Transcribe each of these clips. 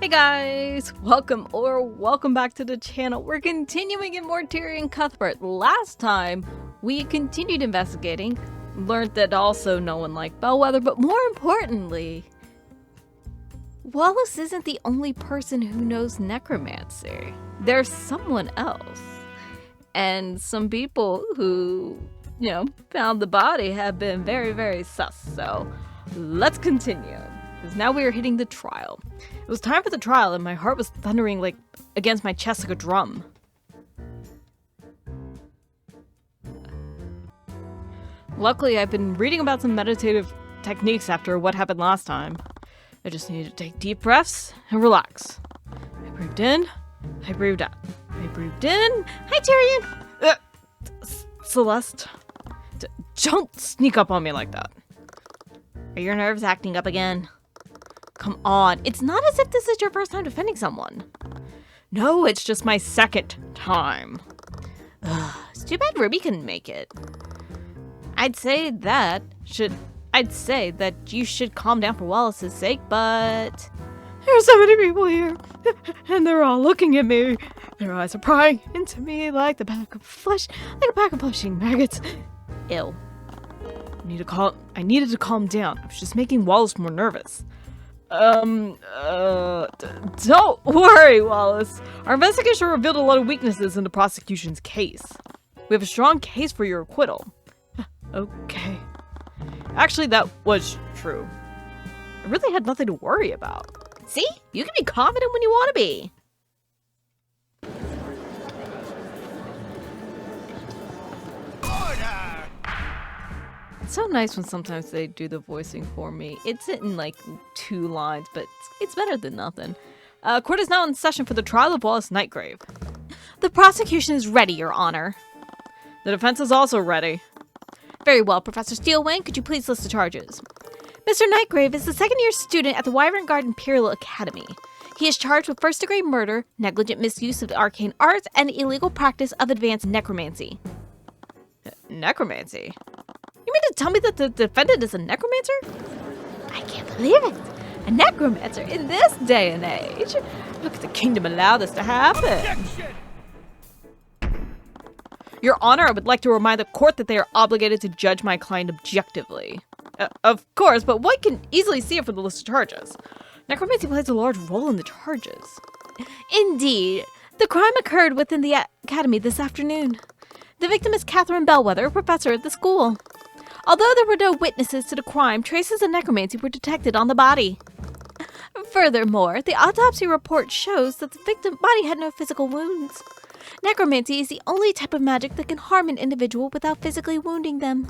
Hey guys, welcome back to the channel. We're continuing in more Tyrion Cuthbert. Last time, we continued investigating, learned that also no one liked Bellwether, but more importantly, Wallace isn't the only person who knows necromancy. There's someone else. And some people who, found the body have been very, very sus. So, let's continue. Because now we are hitting the trial. It was time for the trial and my heart was thundering like against my chest like a drum. Luckily, I've been reading about some meditative techniques after what happened last time. I just needed to take deep breaths and relax. I breathed in, I breathed out. I breathed in. Hi, Tyrion! Celeste, don't sneak up on me like that. Are your nerves acting up again? Come on, it's not as if this is your first time defending someone. No, it's just my second time. It's too bad Ruby couldn't make it. I'd say that you should calm down for Wallace's sake, but there are so many people here, and they're all looking at me. Their eyes are prying into me like a pack of flesh-eating maggots. Ew. I needed to calm down. I was just making Wallace more nervous. Don't worry, Wallace. Our investigation revealed a lot of weaknesses in the prosecution's case. We have a strong case for your acquittal. Okay. Actually, that was true. I really had nothing to worry about. See? You can be confident when you want to be. It's so nice when sometimes they do the voicing for me. It's in like 2 lines, but it's better than nothing. Court is now in session for the trial of Wallace Nightgrave. The prosecution is ready, Your Honor. The defense is also ready. Very well, Professor Steelwing, could you please list the charges? Mr. Nightgrave is the second-year student at the Wyvern Guard Imperial Academy. He is charged with first-degree murder, negligent misuse of the arcane arts, and illegal practice of advanced necromancy. Necromancy? You mean to tell me that the defendant is a necromancer? I can't believe it. A necromancer in this day and age. Look at the kingdom allow this to happen. Objection! Your Honor, I would like to remind the court that they are obligated to judge my client objectively. Of course, but one can easily see it from the list of charges. Necromancy plays a large role in the charges. Indeed. The crime occurred within the academy this afternoon. The victim is Catherine Bellwether, a professor at the school. Although there were no witnesses to the crime, traces of necromancy were detected on the body. Furthermore, the autopsy report shows that the victim's body had no physical wounds. Necromancy is the only type of magic that can harm an individual without physically wounding them.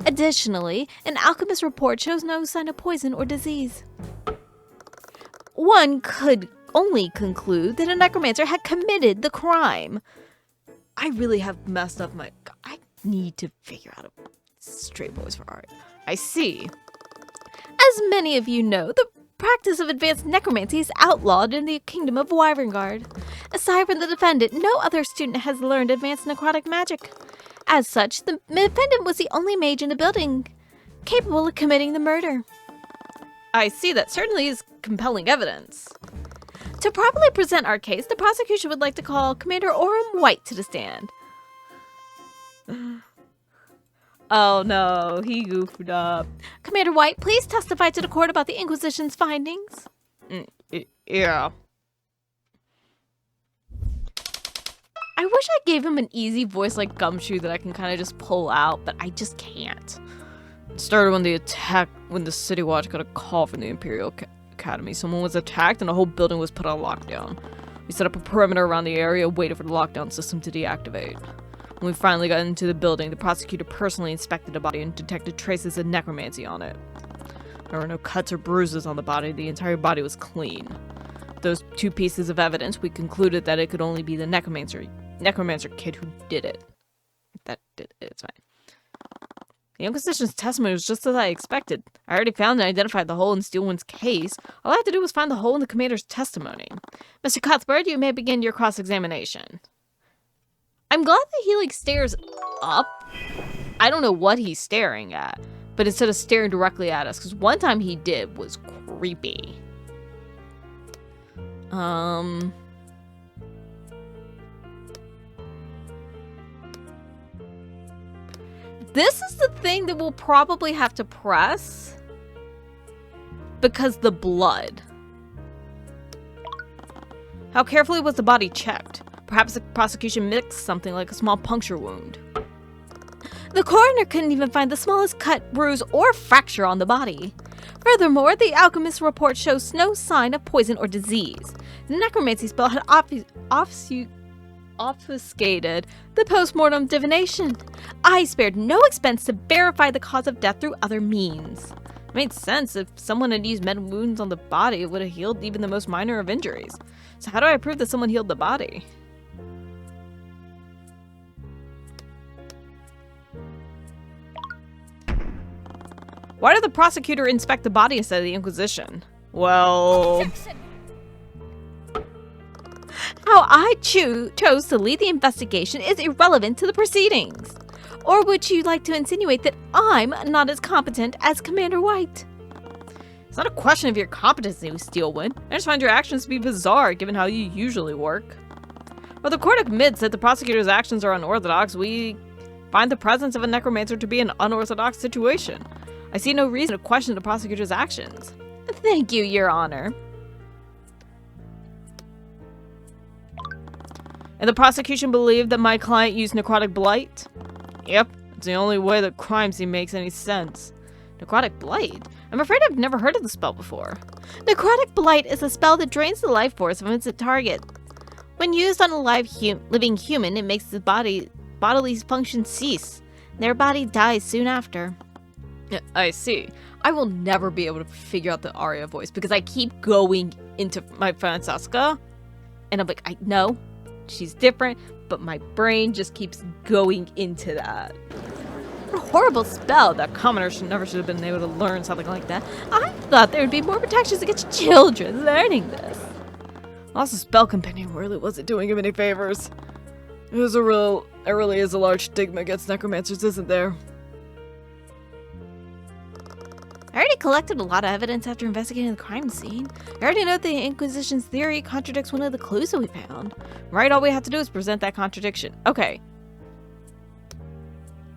Additionally, an alchemist report shows no sign of poison or disease. One could only conclude that a necromancer had committed the crime. I really have messed up I need to figure out a straight voice for art. I see. As many of you know, the practice of advanced necromancy is outlawed in the kingdom of Wyverngard. Aside from the defendant, no other student has learned advanced necrotic magic. As such, the defendant was the only mage in the building capable of committing the murder. I see, that certainly is compelling evidence. To properly present our case, the prosecution would like to call Commander Orem White to the stand. Oh no, he goofed up. Commander White, please testify to the court about the Inquisition's findings. Yeah. I wish I gave him an easy voice like Gumshoe that I can kind of just pull out, but I just can't. It started when the City Watch got a call from the Imperial Academy. Someone was attacked and the whole building was put on lockdown. We set up a perimeter around the area, waited for the lockdown system to deactivate. When we finally got into the building, the prosecutor personally inspected the body and detected traces of necromancy on it. There were no cuts or bruises on the body. The entire body was clean. Those 2 pieces of evidence, we concluded that it could only be the necromancer kid who did it. It's fine. The Inquisition's testimony was just as I expected. I already found and identified the hole in Steelwind's case. All I had to do was find the hole in the commander's testimony. Mr. Cuthbert, you may begin your cross-examination. I'm glad that he, stares up. I don't know what he's staring at, but instead of staring directly at us, because one time he did was creepy. This is the thing that we'll probably have to press. Because the blood. How carefully was the body checked? Perhaps the prosecution mixed something like a small puncture wound. The coroner couldn't even find the smallest cut, bruise, or fracture on the body. Furthermore, the alchemist's report shows no sign of poison or disease. The necromancy spell had obfuscated the post-mortem divination. I spared no expense to verify the cause of death through other means. It made sense. If someone had used med wounds on the body, it would have healed even the most minor of injuries. So how do I prove that someone healed the body? Why did the prosecutor inspect the body instead of the Inquisition? Well... Objection. How I chose to lead the investigation is irrelevant to the proceedings. Or would you like to insinuate that I'm not as competent as Commander White? It's not a question of your competency, Steelwind. I just find your actions to be bizarre, given how you usually work. While the court admits that the prosecutor's actions are unorthodox, we find the presence of a necromancer to be an unorthodox situation. I see no reason to question the prosecutor's actions. Thank you, Your Honor. And the prosecution believed that my client used necrotic blight? Yep, it's the only way the crime scene makes any sense. Necrotic blight? I'm afraid I've never heard of the spell before. Necrotic blight is a spell that drains the life force of its target. When used on a living human, it makes the bodily function cease. Their body dies soon after. I see. I will never be able to figure out the Arya voice because I keep going into my Francesca. And I'm like, I know she's different, but my brain just keeps going into that. What a horrible spell. That commoner should have been able to learn something like that. I thought there would be more protections against children learning this. Also, spell companion really wasn't doing him any favors. There really is a large stigma against necromancers, isn't there? I already collected a lot of evidence after investigating the crime scene. I already know the Inquisition's theory contradicts one of the clues that we found. Right, all we have to do is present that contradiction. Okay.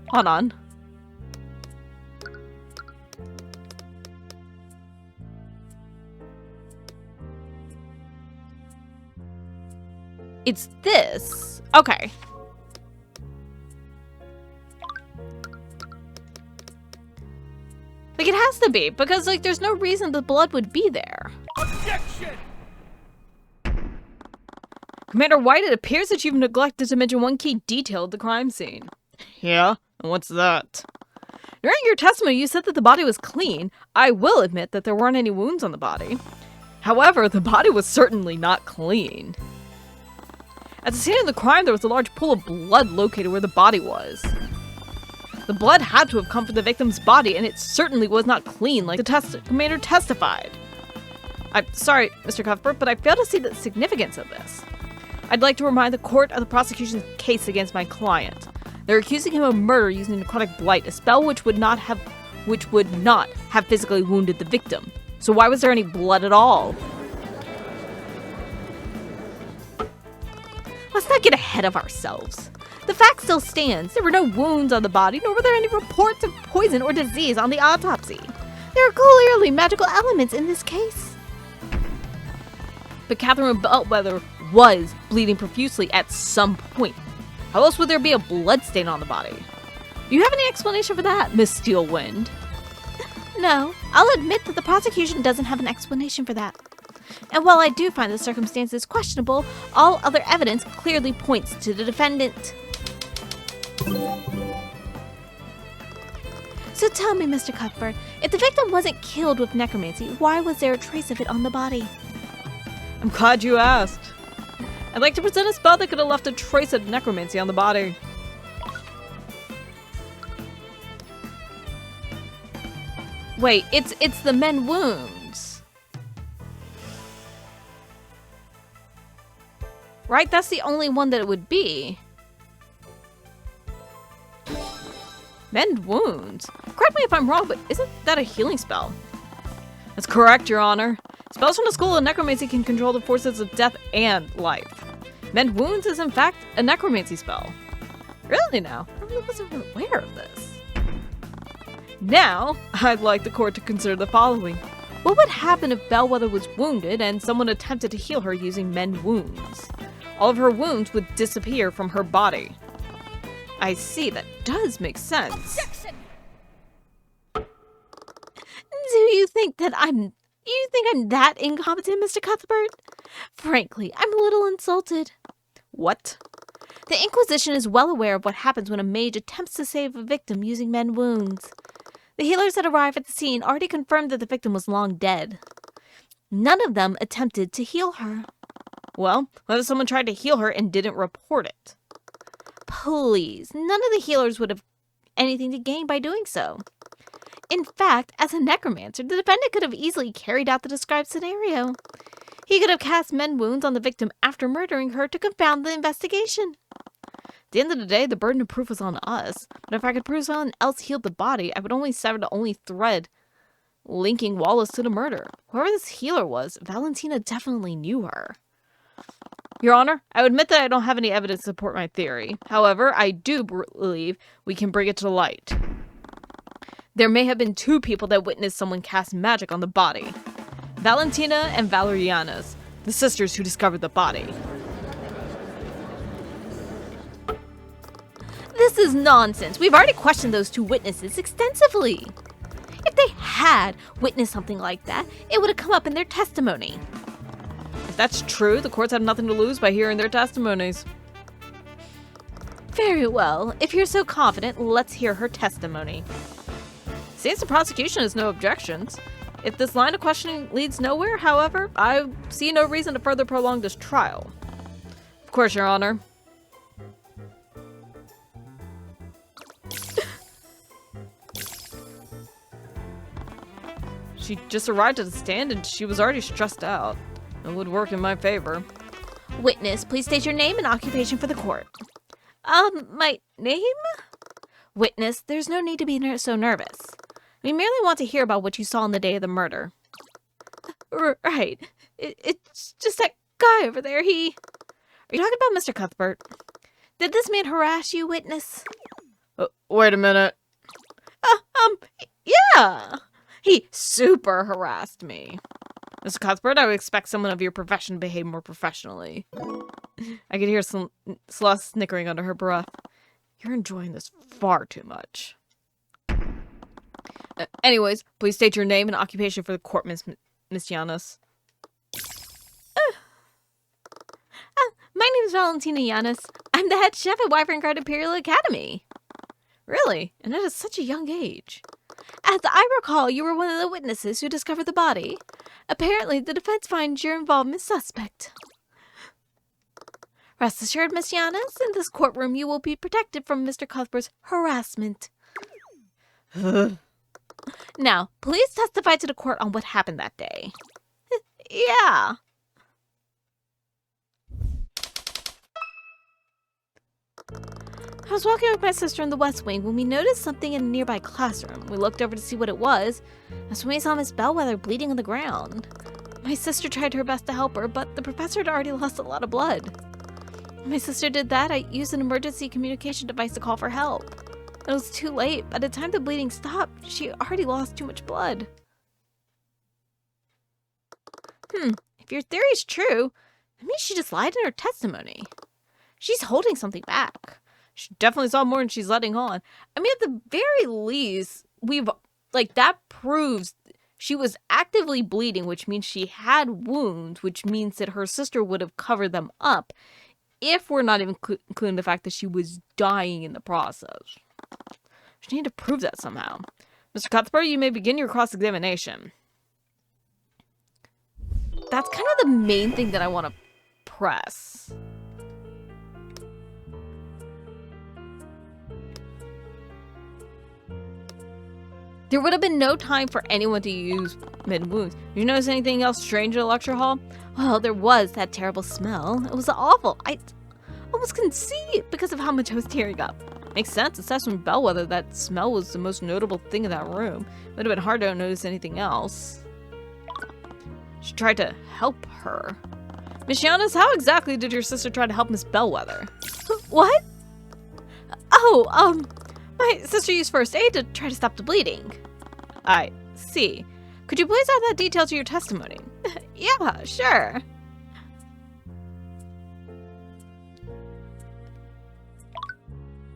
Hold on. It's this. Okay. Like, it has to be, because, like, there's no reason the blood would be there. Objection! Commander White, it appears that you've neglected to mention one key detail of the crime scene. Yeah? And what's that? During your testimony, you said that the body was clean. I will admit that there weren't any wounds on the body. However, the body was certainly not clean. At the scene of the crime, there was a large pool of blood located where the body was. The blood had to have come from the victim's body, and it certainly was not clean like the commander testified. I'm sorry, Mr. Cuthbert, but I fail to see the significance of this. I'd like to remind the court of the prosecution's case against my client. They're accusing him of murder using necrotic blight, a spell which would not have physically wounded the victim. So why was there any blood at all? Let's not get ahead of ourselves. The fact still stands. There were no wounds on the body, nor were there any reports of poison or disease on the autopsy. There are clearly magical elements in this case. But Catherine Bellwether was bleeding profusely at some point. How else would there be a blood stain on the body? Do you have any explanation for that, Miss Steelwind? No, I'll admit that the prosecution doesn't have an explanation for that. And while I do find the circumstances questionable, all other evidence clearly points to the defendant. So tell me, Mr. Cuthbert, if the victim wasn't killed with necromancy, why was there a trace of it on the body? I'm glad you asked. I'd like to present a spell that could have left a trace of necromancy on the body. Wait, it's the men wounds. Right? That's the only one that it would be. Mend wounds? Correct me if I'm wrong, but isn't that a healing spell? That's correct, Your Honor. Spells from the school of necromancy can control the forces of death and life. Mend wounds is in fact a necromancy spell. Really now? I really wasn't aware of this. Now, I'd like the court to consider the following. What would happen if Bellwether was wounded and someone attempted to heal her using mend wounds? All of her wounds would disappear from her body. I see, that does make sense. Objection! Do you think I'm that incompetent, Mr. Cuthbert? Frankly, I'm a little insulted. What? The Inquisition is well aware of what happens when a mage attempts to save a victim using mend wounds. The healers that arrive at the scene already confirmed that the victim was long dead. None of them attempted to heal her. Well, what if someone tried to heal her and didn't report it? Please, none of the healers would have anything to gain by doing so. In fact, as a necromancer, the defendant could have easily carried out the described scenario. He could have cast mend wounds on the victim after murdering her to confound the investigation. At the end of the day, the burden of proof was on us, but if I could prove someone else healed the body, I would only sever the only thread linking Wallace to the murder. Whoever this healer was, Valentina definitely knew her. Your Honor, I would admit that I don't have any evidence to support my theory. However, I do believe we can bring it to light. There may have been two people that witnessed someone cast magic on the body. Valentina and Valerianas, the sisters who discovered the body. This is nonsense. We've already questioned those two witnesses extensively. If they had witnessed something like that, it would have come up in their testimony. If that's true, the courts have nothing to lose by hearing their testimonies. Very well. If you're so confident, let's hear her testimony. Since the prosecution has no objections, if this line of questioning leads nowhere, however, I see no reason to further prolong this trial. Of course, Your Honor. She just arrived at the stand and she was already stressed out. It would work in my favor. Witness, please state your name and occupation for the court. My name? Witness, there's no need to be so nervous. We merely want to hear about what you saw on the day of the murder. Right. It's just that guy over there, Are you talking about Mr. Cuthbert? Did this man harass you, witness? Wait a minute. Yeah. He super harassed me. Mr. Cuthbert, I would expect someone of your profession to behave more professionally. I could hear Celeste snickering under her breath. You're enjoying this far too much. Anyways, please state your name and occupation for the court, Miss Llanos. My name is Valentina Llanos. I'm the head chef at Wyvern Guard Imperial Academy. Really? And at such a young age. As I recall, you were one of the witnesses who discovered the body. Apparently, the defense finds your involvement suspect. Rest assured, Miss Llanos, in this courtroom you will be protected from Mr. Cuthbert's harassment. Now, please testify to the court on what happened that day. Yeah. I was walking with my sister in the West Wing when we noticed something in a nearby classroom. We looked over to see what it was. That's when we saw Miss Bellwether bleeding on the ground. My sister tried her best to help her, but the professor had already lost a lot of blood. When my sister did that, I used an emergency communication device to call for help. It was too late. By the time the bleeding stopped, she already lost too much blood. If your theory is true, that means she just lied in her testimony. She's holding something back. She definitely saw more than she's letting on. I mean, at the very least, that proves she was actively bleeding, which means she had wounds, which means that her sister would have covered them up, if we're not even including the fact that she was dying in the process. She need to prove that somehow. Mr. Cuthbert, you may begin your cross-examination. That's kind of the main thing that I want to press. There would have been no time for anyone to use mend wounds. Did you notice anything else strange in the lecture hall? Well, there was that terrible smell. It was awful. I almost couldn't see it because of how much I was tearing up. Makes sense. Aside from Bellwether, that smell was the most notable thing in that room. It would have been hard to notice anything else. She tried to help her. Miss Giannis, how exactly did your sister try to help Miss Bellwether? What? Oh, my sister used first aid to try to stop the bleeding. I see. Could you please add that detail to your testimony? Yeah, sure.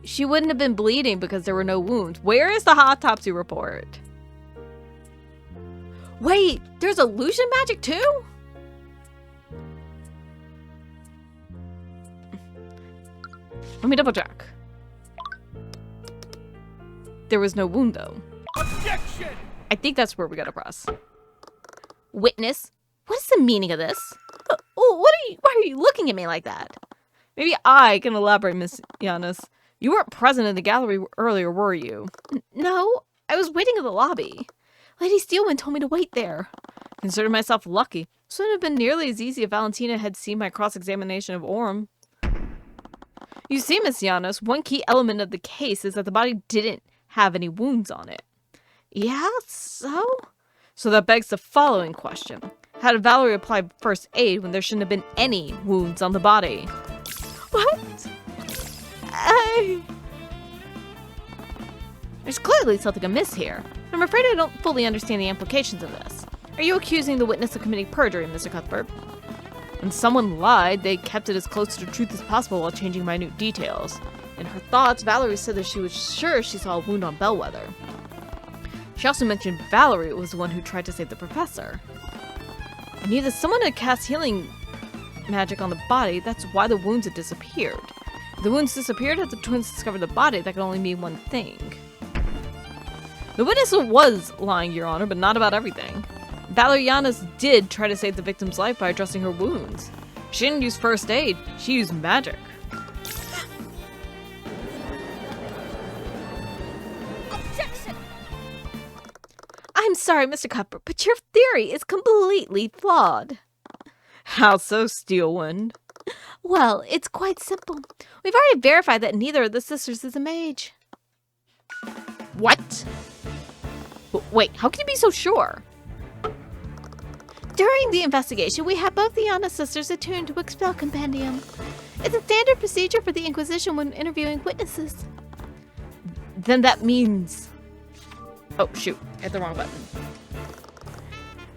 She wouldn't have been bleeding because there were no wounds. Where is the autopsy report? Wait, there's illusion magic too? Let me double check. There was no wound though. Objection! I think that's where we gotta press. Witness? What is the meaning of this? Why are you looking at me like that? Maybe I can elaborate, Miss Giannis. You weren't present in the gallery earlier, were you? No, I was waiting in the lobby. Lady Steelman told me to wait there. I considered myself lucky. This wouldn't have been nearly as easy if Valentina had seen my cross-examination of Orm. You see, Miss Giannis, one key element of the case is that the body didn't have any wounds on it. Yeah, so? So that begs the following question. How did Valerie apply first aid when there shouldn't have been any wounds on the body? What? There's clearly something amiss here. I'm afraid I don't fully understand the implications of this. Are you accusing the witness of committing perjury, Mr. Cuthbert? When someone lied, they kept it as close to the truth as possible while changing minute details. In her thoughts, Valerie said that she was sure she saw a wound on Bellwether. She also mentioned Valerie was the one who tried to save the professor. I knew that someone had cast healing magic on the body, that's why the wounds had disappeared. If the wounds disappeared after the twins discovered the body, that could only mean one thing. The witness was lying, Your Honor, but not about everything. Valerie Giannis did try to save the victim's life by addressing her wounds. She didn't use first aid, she used magic. Objection! I'm sorry, Mr. Cuthbert, but your theory is completely flawed. How so, Steelwind? Well, it's quite simple. We've already verified that neither of the sisters is a mage. What? Wait, how can you be so sure? During the investigation, we had both the Giannis sisters attuned to a spell compendium. It's a standard procedure for the Inquisition when interviewing witnesses. Then that means... Oh, shoot. I hit the wrong button.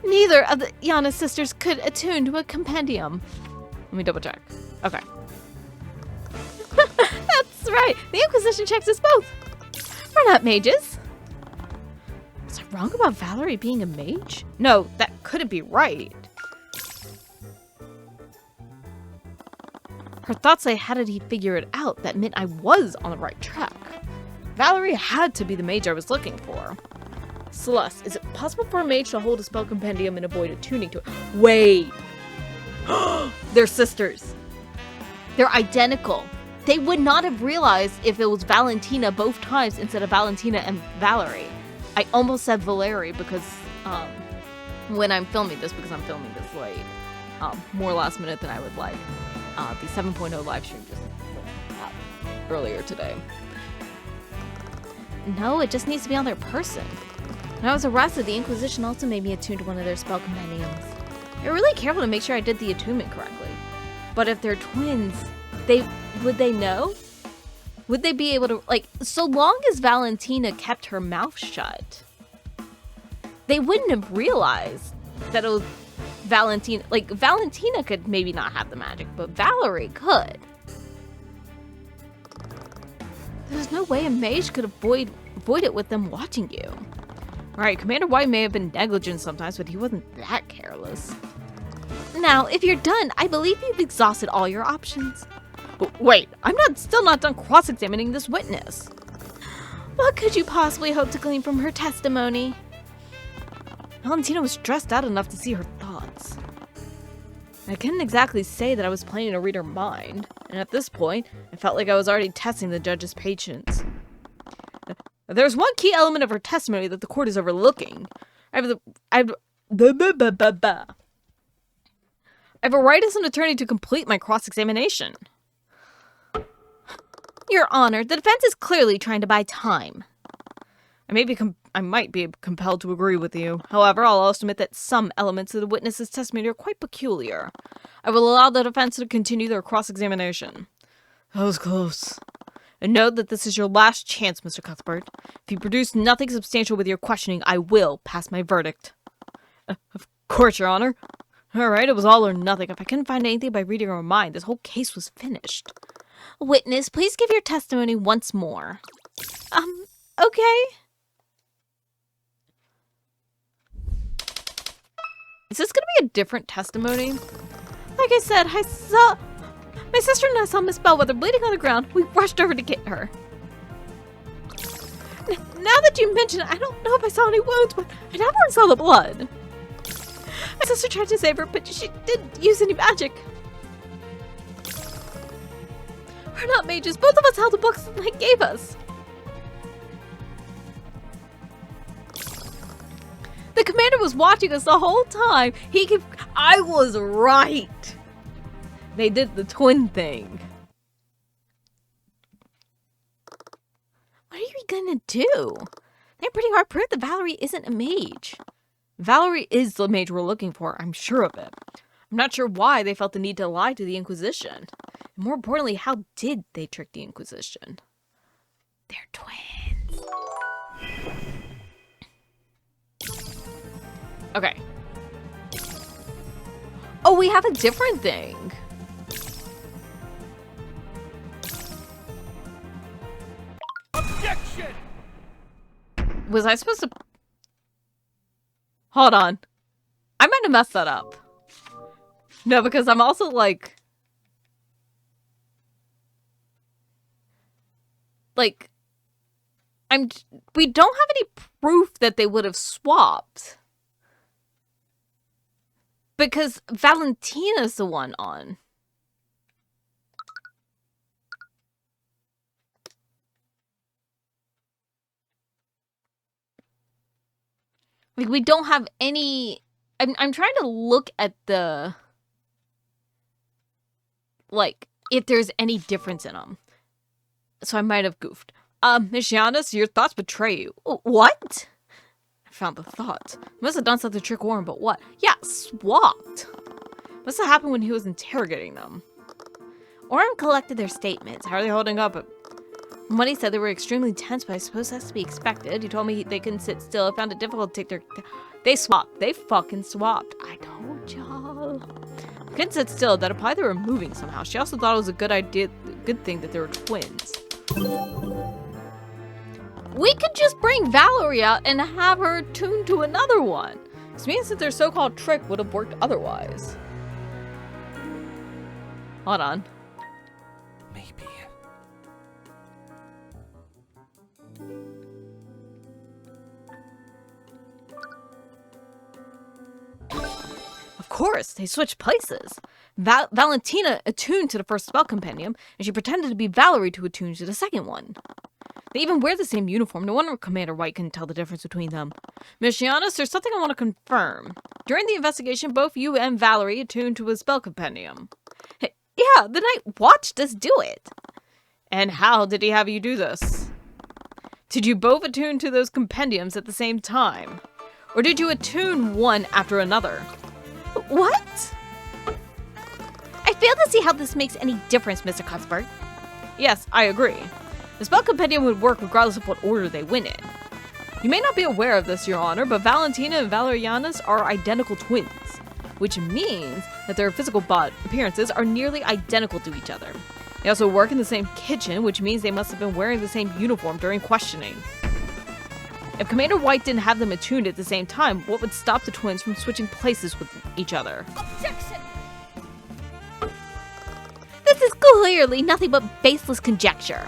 Neither of the Giannis sisters could attune to a compendium. Let me double check. Okay. That's right. The Inquisition checks us both. We're not mages. Was I wrong about Valerie being a mage? No, that couldn't be right. Her thoughts say, how did he figure it out? That meant I was on the right track. Valerie had to be the mage I was looking for. Celeste, is it possible for a mage to hold a spell compendium and avoid attuning to it? Wait. They're sisters. They're identical. They would not have realized if it was Valentina both times instead of Valentina and Valerie. I almost said Valerie because when I'm filming this, because I'm filming this late, more last minute than I would like. The 7.0 live stream just went out earlier today. No, it just needs to be on their person. When I was arrested, the Inquisition also made me attune to one of their spell compendiums. They were really careful to make sure I did the attunement correctly. But if they're twins, would they know? Would they be able to, like, so long as Valentina kept her mouth shut, they wouldn't have realized that it was Valentina. Like, Valentina could maybe not have the magic, but Valerie could. There's no way a mage could avoid it with them watching you. Alright, Commander White may have been negligent sometimes, but he wasn't that careless. Now, if you're done, I believe you've exhausted all your options. Wait, I'm still not done cross-examining this witness. What could you possibly hope to glean from her testimony? Valentina was stressed out enough to see her thoughts. I couldn't exactly say that I was planning to read her mind, and at this point, I felt like I was already testing the judge's patience. There's one key element of her testimony that the court is overlooking. I have a right as an attorney to complete my cross-examination. Your Honor, the defense is clearly trying to buy time. I may be I might be compelled to agree with you. However, I'll also admit that some elements of the witness's testimony are quite peculiar. I will allow the defense to continue their cross-examination. That was close. And note that this is your last chance, Mr. Cuthbert. If you produce nothing substantial with your questioning, I will pass my verdict. Of course, Your Honor. Alright, it was all or nothing. If I couldn't find anything by reading her mind, this whole case was finished. Witness, please give your testimony once more. Okay. Is this gonna be a different testimony? Like I said, my sister and I saw Miss Bellwether bleeding on the ground. We rushed over to get her. Now that you mention it, I don't know if I saw any wounds, but I definitely saw the blood. My sister tried to save her, but she didn't use any magic. We're not mages. Both of us held the books that they gave us. The commander was watching us the whole time. I was right. They did the twin thing. What are you gonna do? They're pretty hard proof that Valerie isn't a mage. Valerie is the mage we're looking for, I'm sure of it. I'm not sure why they felt the need to lie to the Inquisition. And more importantly, how did they trick the Inquisition? They're twins. Okay. Oh, we have a different thing. Objection! Was I supposed to... Hold on. I might have messed that up. No, because I'm also like... We don't have any proof that they would have swapped. Because Valentina's the one on. Like, we don't have any... I'm trying to look at the... Like, if there's any difference in them. So I might have goofed. Miss Giannis, your thoughts betray you. What? I found the thought. Must have done something to trick Warren, but what? Yeah, swapped. Must have happened when he was interrogating them. Orem collected their statements. How are they holding up? From what he said, they were extremely tense, but I suppose that's to be expected. He told me they couldn't sit still. I found it difficult to take their... They swapped. They fucking swapped. I told y'all. Couldn't sit still. That implied they were moving somehow. She also thought it was a good idea, good thing that they were twins. We could just bring Valerie out and have her tuned to another one. This means that their so-called trick would have worked otherwise. Hold on. Maybe. Of course, they switched places. Valentina attuned to the first spell compendium, and she pretended to be Valerie to attune to the second one. They even wear the same uniform. No wonder Commander White couldn't tell the difference between them. Miss Giannis, there's something I want to confirm. During the investigation, both you and Valerie attuned to a spell compendium. Hey, yeah, the Knight watched us do it. And how did he have you do this? Did you both attune to those compendiums at the same time? Or did you attune one after another? What? I fail to see how this makes any difference, Mr. Cuthbert. Yes, I agree. The spell compendium would work regardless of what order they went in. You may not be aware of this, Your Honor, but Valentina and Valerianas are identical twins, which means that their physical appearances are nearly identical to each other. They also work in the same kitchen, which means they must have been wearing the same uniform during questioning. If Commander White didn't have them attuned at the same time, what would stop the twins from switching places with each other? Objection! This is clearly nothing but baseless conjecture.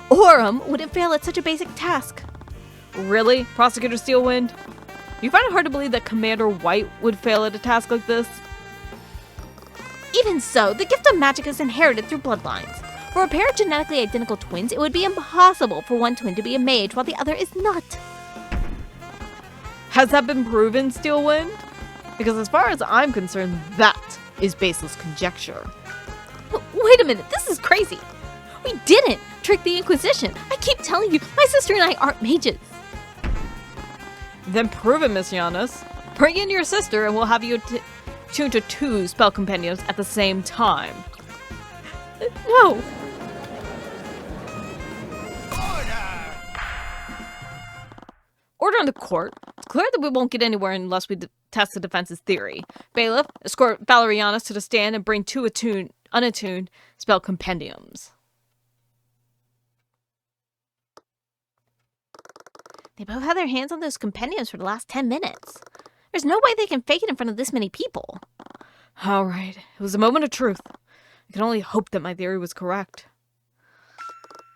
Orem wouldn't fail at such a basic task. Really, Prosecutor Steelwind? You find it hard to believe that Commander White would fail at a task like this? Even so, the gift of magic is inherited through bloodlines. For a pair of genetically identical twins, it would be impossible for one twin to be a mage while the other is not. Has that been proven, Steelwind? Because as far as I'm concerned, that is baseless conjecture. Wait a minute, this is crazy. We didn't trick the Inquisition. I keep telling you, my sister and I aren't mages. Then prove it, Miss Giannis. Bring in your sister and we'll have you tune to 2 spell compendiums at the same time. No! Order on the court. It's clear that we won't get anywhere unless we test the defense's theory. Bailiff, escort Valerianus to the stand and bring 2 unattuned spell compendiums. They both had their hands on those compendiums for the last 10 minutes. There's no way they can fake it in front of this many people. All right. It was a moment of truth. I can only hope that my theory was correct.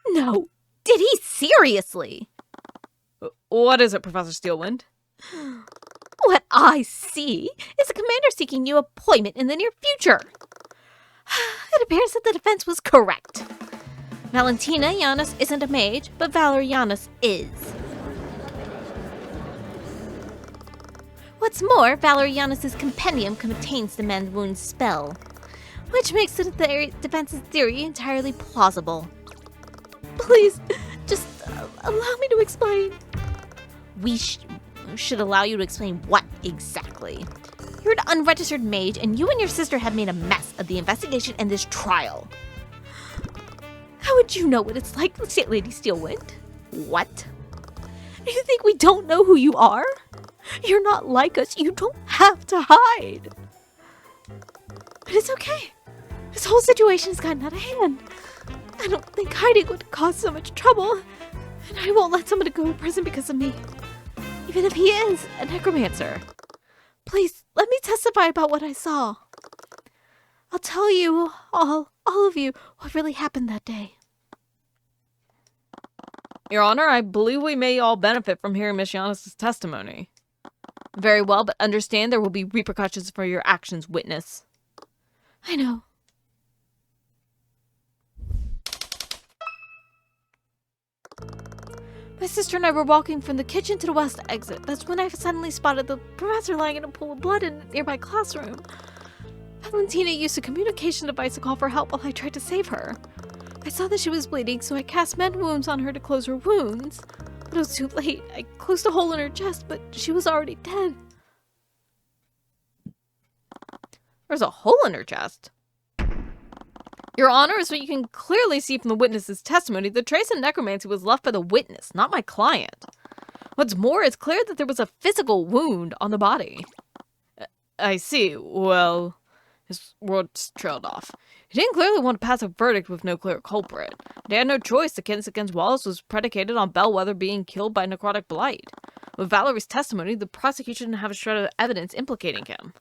No. Did he seriously? What is it, Professor Steelwind? What I see is a commander seeking new appointment in the near future. It appears that the defense was correct. Valentina Giannis isn't a mage, but Valerianus is. What's more, Valerianus' compendium contains the Mend Wounds spell, which makes the defense's theory entirely plausible. Please, just allow me to explain. We should allow you to explain what exactly? You're an unregistered mage, and you and your sister have made a mess of the investigation and this trial. How would you know what it's like, Lady Steelwind? What? You think we don't know who you are? You're not like us. You don't have to hide. But it's okay. This whole situation has gotten out of hand. I don't think hiding would cause so much trouble, and I won't let somebody go to prison because of me. Even if he is a necromancer. Please, let me testify about what I saw. I'll tell you, all of you, what really happened that day. Your Honor, I believe we may all benefit from hearing Miss Giannis' testimony. Very well, but understand there will be repercussions for your actions, witness. I know. My sister and I were walking from the kitchen to the west exit. That's when I suddenly spotted the professor lying in a pool of blood in a nearby classroom. Valentina used a communication device to call for help while I tried to save her. I saw that she was bleeding, so I cast Mend Wounds on her to close her wounds. But it was too late. I closed a hole in her chest, but she was already dead. There's a hole in her chest. Your Honor, as you can clearly see from the witness's testimony, the trace of necromancy was left by the witness, not my client. What's more, it's clear that there was a physical wound on the body. I see. Well, his words trailed off. He didn't clearly want to pass a verdict with no clear culprit. They had no choice. The case against Wallace was predicated on Bellwether being killed by necrotic blight. With Valerie's testimony, the prosecution didn't have a shred of evidence implicating him.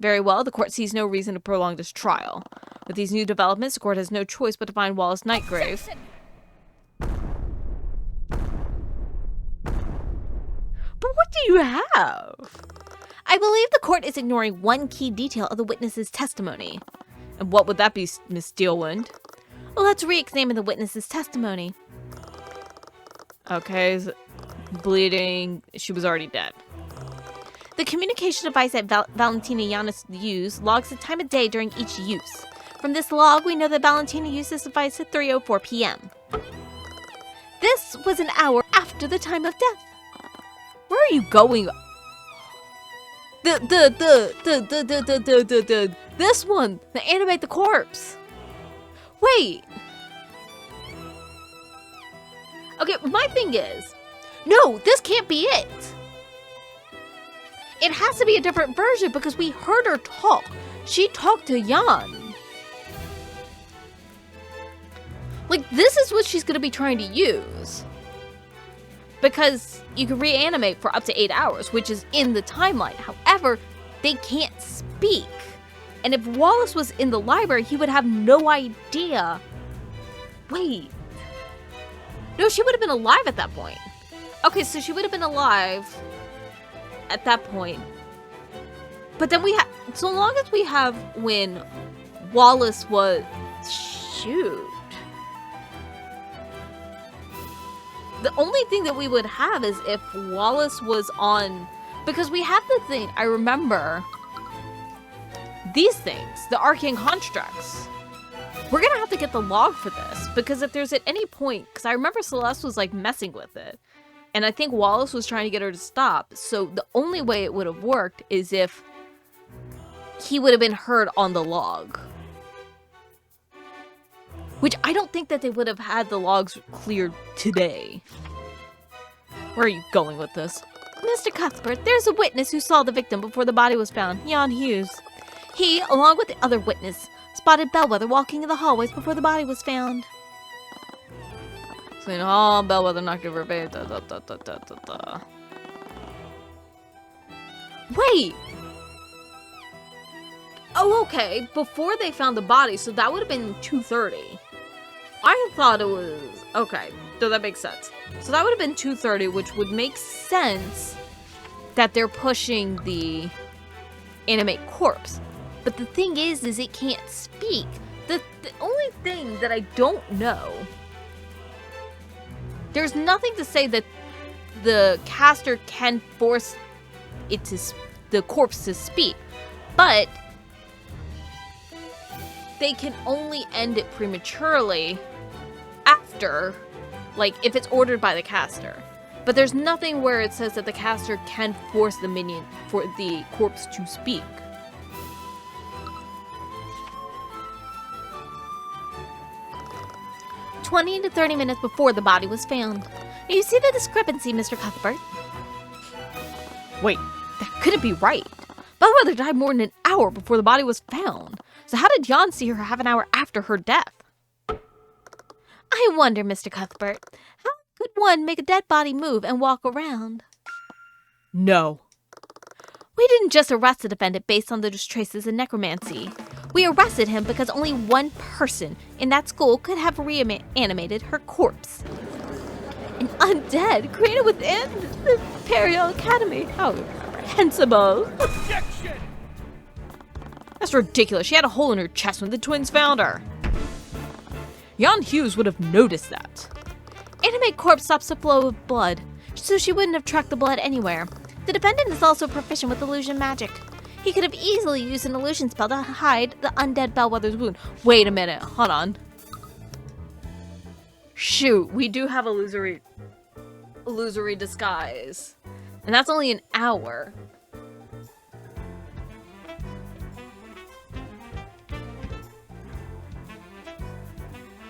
Very well, the court sees no reason to prolong this trial. With these new developments, the court has no choice but to find Wallace Nightgrave. But what do you have? I believe the court is ignoring one key detail of the witness's testimony. And what would that be, Miss Steelwind? Well, let's re-examine the witness's testimony. Okay, bleeding. She was already dead. The communication device that Valentina Giannis used logs the time of day during each use. From this log, we know that Valentina used this device at 3:04 p.m. This was an hour after the time of death. Where are you going? This one, the animate the corpse. Wait. Okay, my thing is, no, this can't be it. It has to be a different version because we heard her talk. She talked to Jan. Like, this is what she's going to be trying to use. Because you can reanimate for up to 8 hours, which is in the timeline. However, they can't speak. And if Wallace was in the library, he would have no idea. Wait. No, she would have been alive at that point. Okay, so she would have been alive at that point. But then we have, so long as we have when Wallace was, shoot. The only thing that we would have is if Wallace was on, because we have the thing, I remember these things, the arcane constructs. We're gonna have to get the log for this, because if there's at any point, because I remember Celeste was like messing with it, And I think Wallace was trying to get her to stop. So the only way it would have worked is if he would have been heard on the log. Which I don't think that they would have had the logs cleared today. Where are you going with this? Mr. Cuthbert, there's a witness who saw the victim before the body was found, Jan Hughes. He, along with the other witness, spotted Bellwether walking in the hallways before the body was found. So, oh, Bellwether knocked over babe. Wait! Oh, okay. Before they found the body, so that would have been 2:30. I thought it was... Okay, so that makes sense. So that would have been 2:30, which would make sense that they're pushing the animate corpse. But the thing is it can't speak. The only thing that I don't know... There's nothing to say that the caster can force it to... the corpse to speak. But... they can only end it prematurely after, like, if it's ordered by the caster. But there's nothing where it says that the caster can force the minion for the corpse to speak. "20 to 30 minutes before the body was found. You see the discrepancy, Mr. Cuthbert?" Wait, that couldn't be right. Bellwether died more than an hour before the body was found. So how did Jan see her half an hour after her death? I wonder, Mr. Cuthbert, how could one make a dead body move and walk around? No. We didn't just arrest the defendant based on those traces of necromancy. We arrested him because only one person in that school could have reanimated her corpse. An undead created within the Imperial Academy. How reprehensible. Objection! That's ridiculous. She had a hole in her chest when the twins found her. Jan Hughes would have noticed that. Animate corpse stops the flow of blood, so she wouldn't have tracked the blood anywhere. The defendant is also proficient with illusion magic. He could have easily used an illusion spell to hide the undead Bellwether's wound. Wait a minute. Hold on. Shoot, we do have illusory disguise. And that's only an hour.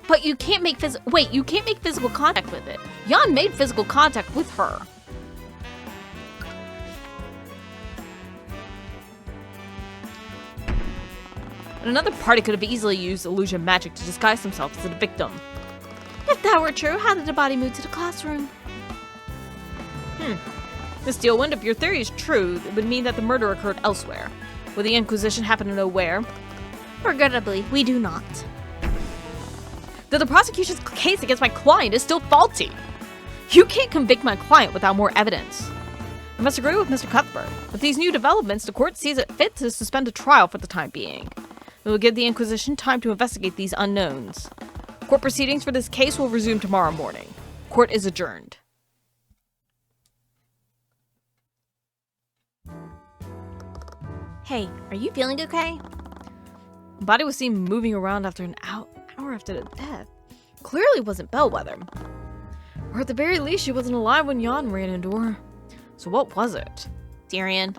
But you can't make you can't make physical contact with it. Jan made physical contact with her. And another party could have easily used illusion magic to disguise themselves as a victim. If that were true, how did the body move to the classroom? Miss Steelwind, if your theory is true, it would mean that the murder occurred elsewhere. Would the Inquisition happen to know where? Regrettably, we do not. That the prosecution's case against my client is still faulty. You can't convict my client without more evidence. I must agree with Mr. Cuthbert. With these new developments, the court sees it fit to suspend a trial for the time being. It will give the Inquisition time to investigate these unknowns. Court proceedings for this case will resume tomorrow morning. Court is adjourned. Hey, are you feeling okay? The body was seen moving around after an hour after the death. Clearly wasn't Bellwether. Or at the very least, she wasn't alive when Jan ran into her. So what was it? Tyrion.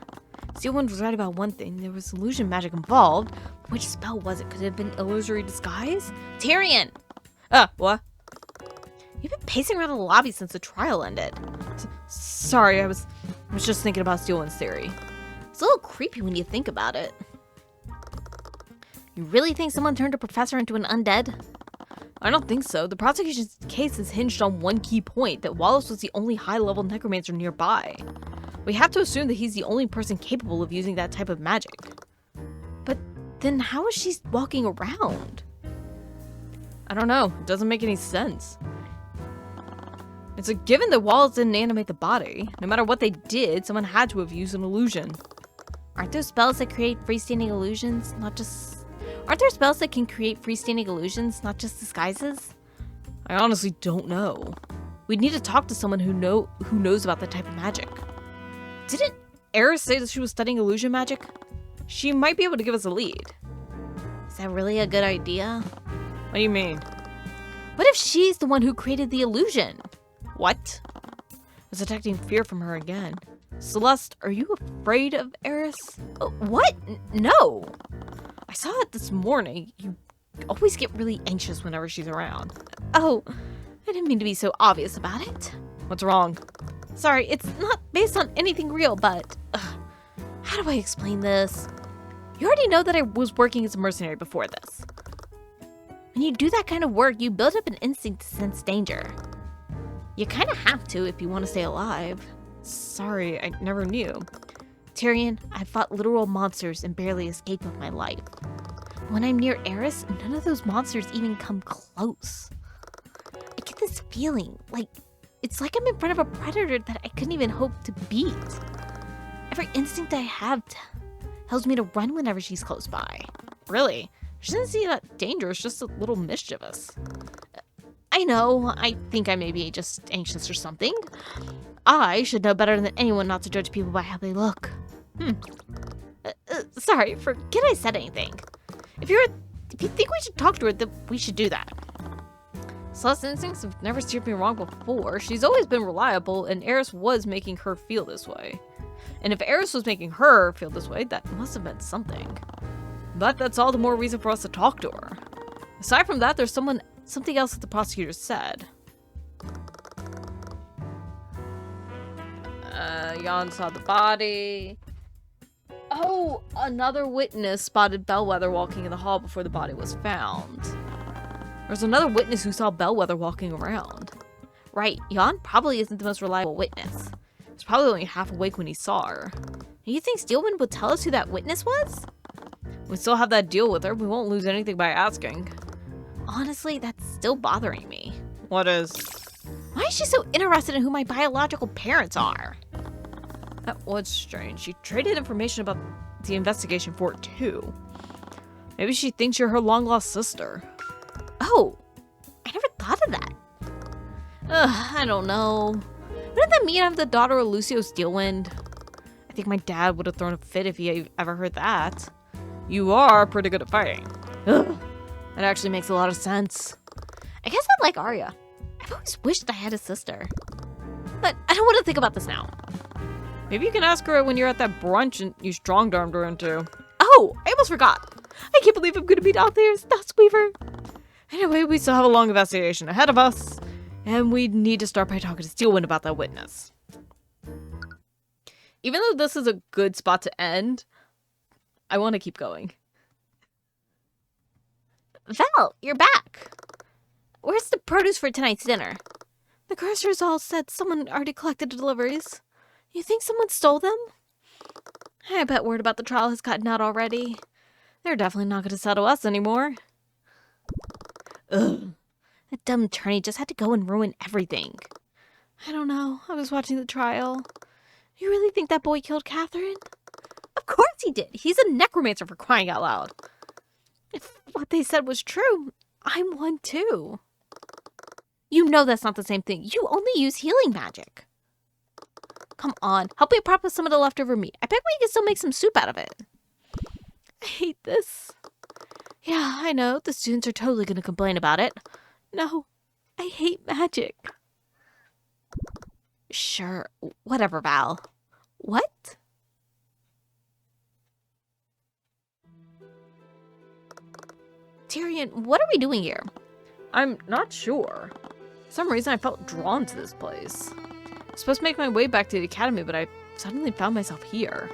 Steelwind was right about one thing. There was illusion magic involved. Which spell was it? Could it have been illusory disguise? Tyrion! What? You've been pacing around the lobby since the trial ended. Sorry, I was just thinking about Steelwind's theory. It's a little creepy when you think about it. You really think someone turned a professor into an undead? I don't think so. The prosecution's case is hinged on one key point, that Wallace was the only high-level necromancer nearby. We have to assume that he's the only person capable of using that type of magic. But then how is she walking around? I don't know. It doesn't make any sense. It's a given that Wallace didn't animate the body. No matter what they did, someone had to have used an illusion. Aren't there spells that create freestanding illusions, Aren't there spells that can create freestanding illusions, not just disguises? I honestly don't know. We'd need to talk to someone who knows about that type of magic. Didn't Eris say that she was studying illusion magic? She might be able to give us a lead. Is that really a good idea? What do you mean? What if she's the one who created the illusion? What? was detecting fear from her again. Celeste, are you afraid of Eris? What? No! I saw it this morning. You always get really anxious whenever she's around. Oh, I didn't mean to be so obvious about it. What's wrong? Sorry, it's not based on anything real, but... how do I explain this? You already know that I was working as a mercenary before this. When you do that kind of work, you build up an instinct to sense danger. You kind of have to if you want to stay alive. Sorry, I never knew. Tyrion, I've fought literal monsters and barely escaped with my life. When I'm near Eris, none of those monsters even come close. I get this feeling, it's like I'm in front of a predator that I couldn't even hope to beat. Every instinct I have tells me to run whenever she's close by. Really? She doesn't seem that dangerous, just a little mischievous. I know, I think I may be just anxious or something. I should know better than anyone not to judge people by how they look. Sorry, forget I said anything. If you think we should talk to her, then we should do that. Celeste's instincts have never steered me wrong before. She's always been reliable, and Eris was making her feel this way. And if Eris was making her feel this way, that must have meant something. But that's all the more reason for us to talk to her. Aside from that, there's something else that the prosecutor said. Jan saw the body. Oh, another witness spotted Bellwether walking in the hall before the body was found. There's another witness who saw Bellwether walking around. Right, Jan probably isn't the most reliable witness. He's probably only half awake when he saw her. And you think Steelwind would tell us who that witness was? We still have that deal with her. We won't lose anything by asking. Honestly, that's still bothering me. What is? Why is she so interested in who my biological parents are? That was strange. She traded information about the investigation for it too. Maybe she thinks you're her long-lost sister. Oh, I never thought of that. I don't know. Wouldn't that mean I'm the daughter of Lucio Steelwind? I think my dad would have thrown a fit if he ever heard that. You are pretty good at fighting. Ugh. That actually makes a lot of sense. I guess I like Arya. I've always wished I had a sister. But I don't want to think about this now. Maybe you can ask her when you're at that brunch and you strong-armed her into. Oh, I almost forgot. I can't believe I'm going to be out there as Duskweaver. Anyway, we still have a long investigation ahead of us. And we need to start by talking to Steelwind about that witness. Even though this is a good spot to end, I want to keep going. Val, you're back. Where's the produce for tonight's dinner? The grocers all said someone already collected the deliveries. You think someone stole them? I bet word about the trial has gotten out already. They're definitely not going to settle us anymore. Ugh. That dumb attorney just had to go and ruin everything. I don't know. I was watching the trial. You really think that boy killed Catherine? Of course he did. He's a necromancer, for crying out loud. If what they said was true, I'm one too. You know that's not the same thing. You only use healing magic. Come on, help me prep with some of the leftover meat. I bet we can still make some soup out of it. I hate this. Yeah, I know. The students are totally going to complain about it. No, I hate magic. Sure, whatever, Val. What? Tyrion, what are we doing here? I'm not sure. For some reason I felt drawn to this place. I was supposed to make my way back to the academy, but I suddenly found myself here.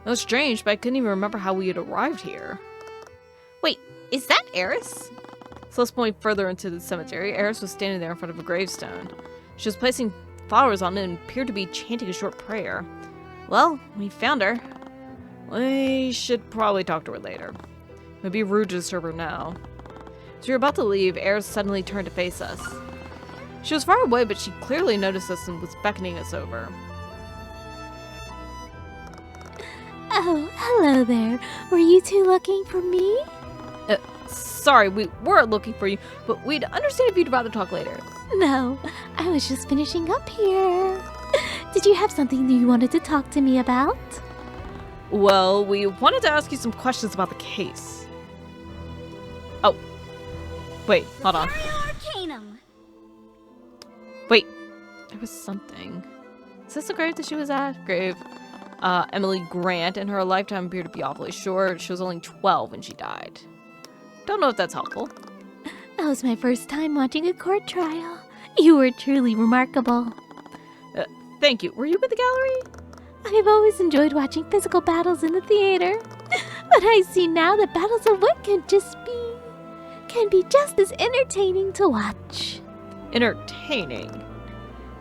It was strange, but I couldn't even remember how we had arrived here. Wait, is that Eris? So let's point further into the cemetery. Eris was standing there in front of a gravestone. She was placing flowers on it and appeared to be chanting a short prayer. Well, we found her. We should probably talk to her later. It would be rude to disturb her now. As we were about to leave, Eris suddenly turned to face us. She was far away, but she clearly noticed us and was beckoning us over. Oh, hello there. Were you two looking for me? Sorry, we were looking for you, but we'd understand if you'd rather talk later. No, I was just finishing up here. Did you have something that you wanted to talk to me about? Well, we wanted to ask you some questions about the case. Oh. Wait, hold on. Arcanum. Wait, there was something. Is this the grave that she was at? Grave. Emily Grant, and her lifetime appeared to be awfully short. She was only 12 when she died. Don't know if that's helpful. That was my first time watching a court trial. You were truly remarkable. Thank you. Were you at the gallery? I've always enjoyed watching physical battles in the theater, but I see now that battles of wit can be just as entertaining to watch. Entertaining?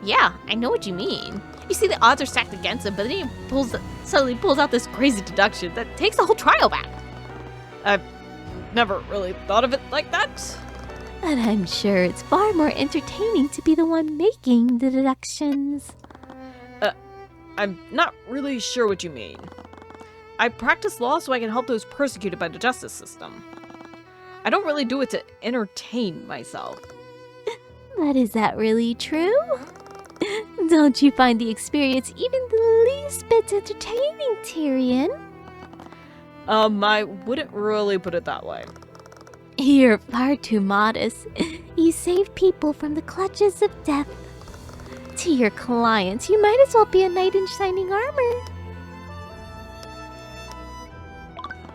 Yeah, I know what you mean. You see the odds are stacked against him, but then he suddenly pulls out this crazy deduction that takes the whole trial back. I've never really thought of it like that. But I'm sure it's far more entertaining to be the one making the deductions. I'm not really sure what you mean. I practice law so I can help those persecuted by the justice system. I don't really do it to entertain myself. But is that really true? Don't you find the experience even the least bit entertaining, Tyrion? I wouldn't really put it that way. You're far too modest. You save people from the clutches of death. To your clients, you might as well be a knight in shining armor.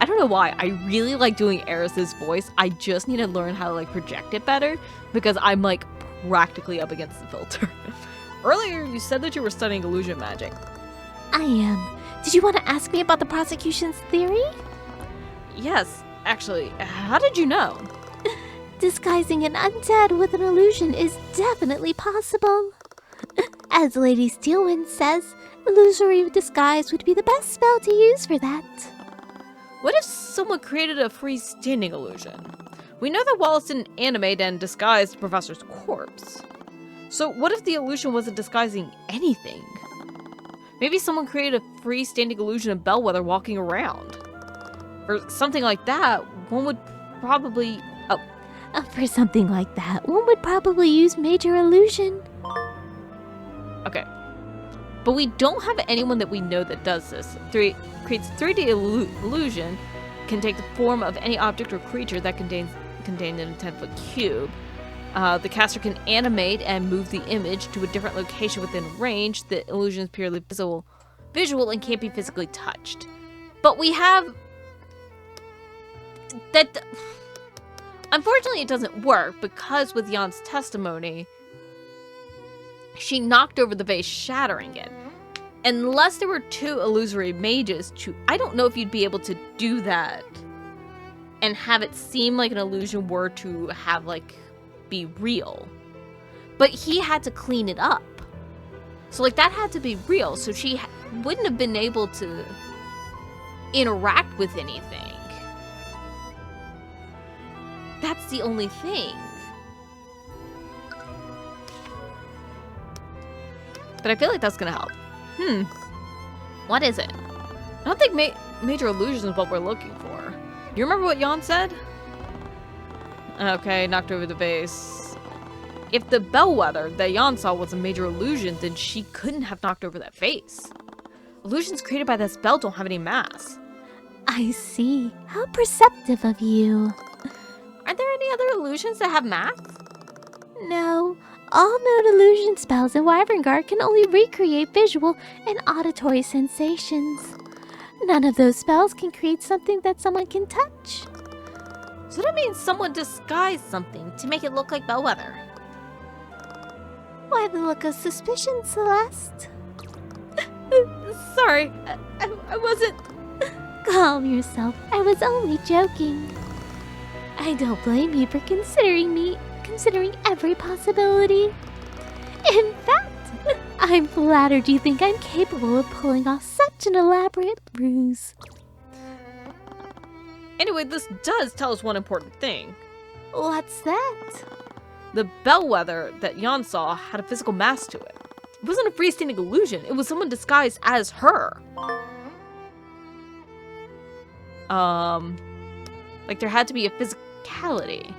I don't know why. I really like doing Eris's voice. I just need to learn how to project it better because I'm practically up against the filter. Earlier, you said that you were studying illusion magic. I am. Did you want to ask me about the prosecution's theory? Yes, actually. How did you know? Disguising an undead with an illusion is definitely possible. As Lady Steelwind says, illusory disguise would be the best spell to use for that. What if someone created a freestanding illusion? We know that Wallace didn't animate and disguise the professor's corpse. So what if the illusion wasn't disguising anything? Maybe someone created a freestanding illusion of Bellwether walking around. Or something like that, one would probably... For something like that, one would probably use major illusion. Okay. But we don't have anyone that we know that does this. Creates 3D illusion, can take the form of any object or creature that contained in a 10-foot cube. The caster can animate and move the image to a different location within range. The illusion is purely visual and can't be physically touched. But we have... that... Unfortunately, it doesn't work because with Jan's testimony, she knocked over the vase, shattering it. Unless there were 2 illusory mages, I don't know if you'd be able to do that and have it seem like an illusion were to have, be real. But he had to clean it up. So, that had to be real. So she wouldn't have been able to interact with anything. That's the only thing. But I feel like that's gonna help. What is it? I don't think major illusion is what we're looking for. You remember what Jan said? Okay, knocked over the vase. If the bellwether that Jan saw was a major illusion, then she couldn't have knocked over that vase. Illusions created by that spell don't have any mass. I see. How perceptive of you. Are there any other illusions that have mass? No. All known illusion spells in Wyverngard can only recreate visual and auditory sensations. None of those spells can create something that someone can touch. So that means someone disguised something to make it look like Bellwether. Why the look of suspicion, Celeste? Sorry, I wasn't... Calm yourself. I was only joking. I don't blame you for considering every possibility. In fact, I'm flattered you think I'm capable of pulling off such an elaborate ruse. Anyway, this does tell us one important thing. What's that? The bellwether that Jan saw had a physical mass to it. It wasn't a freestanding illusion. It was someone disguised as her. There had to be a physicality.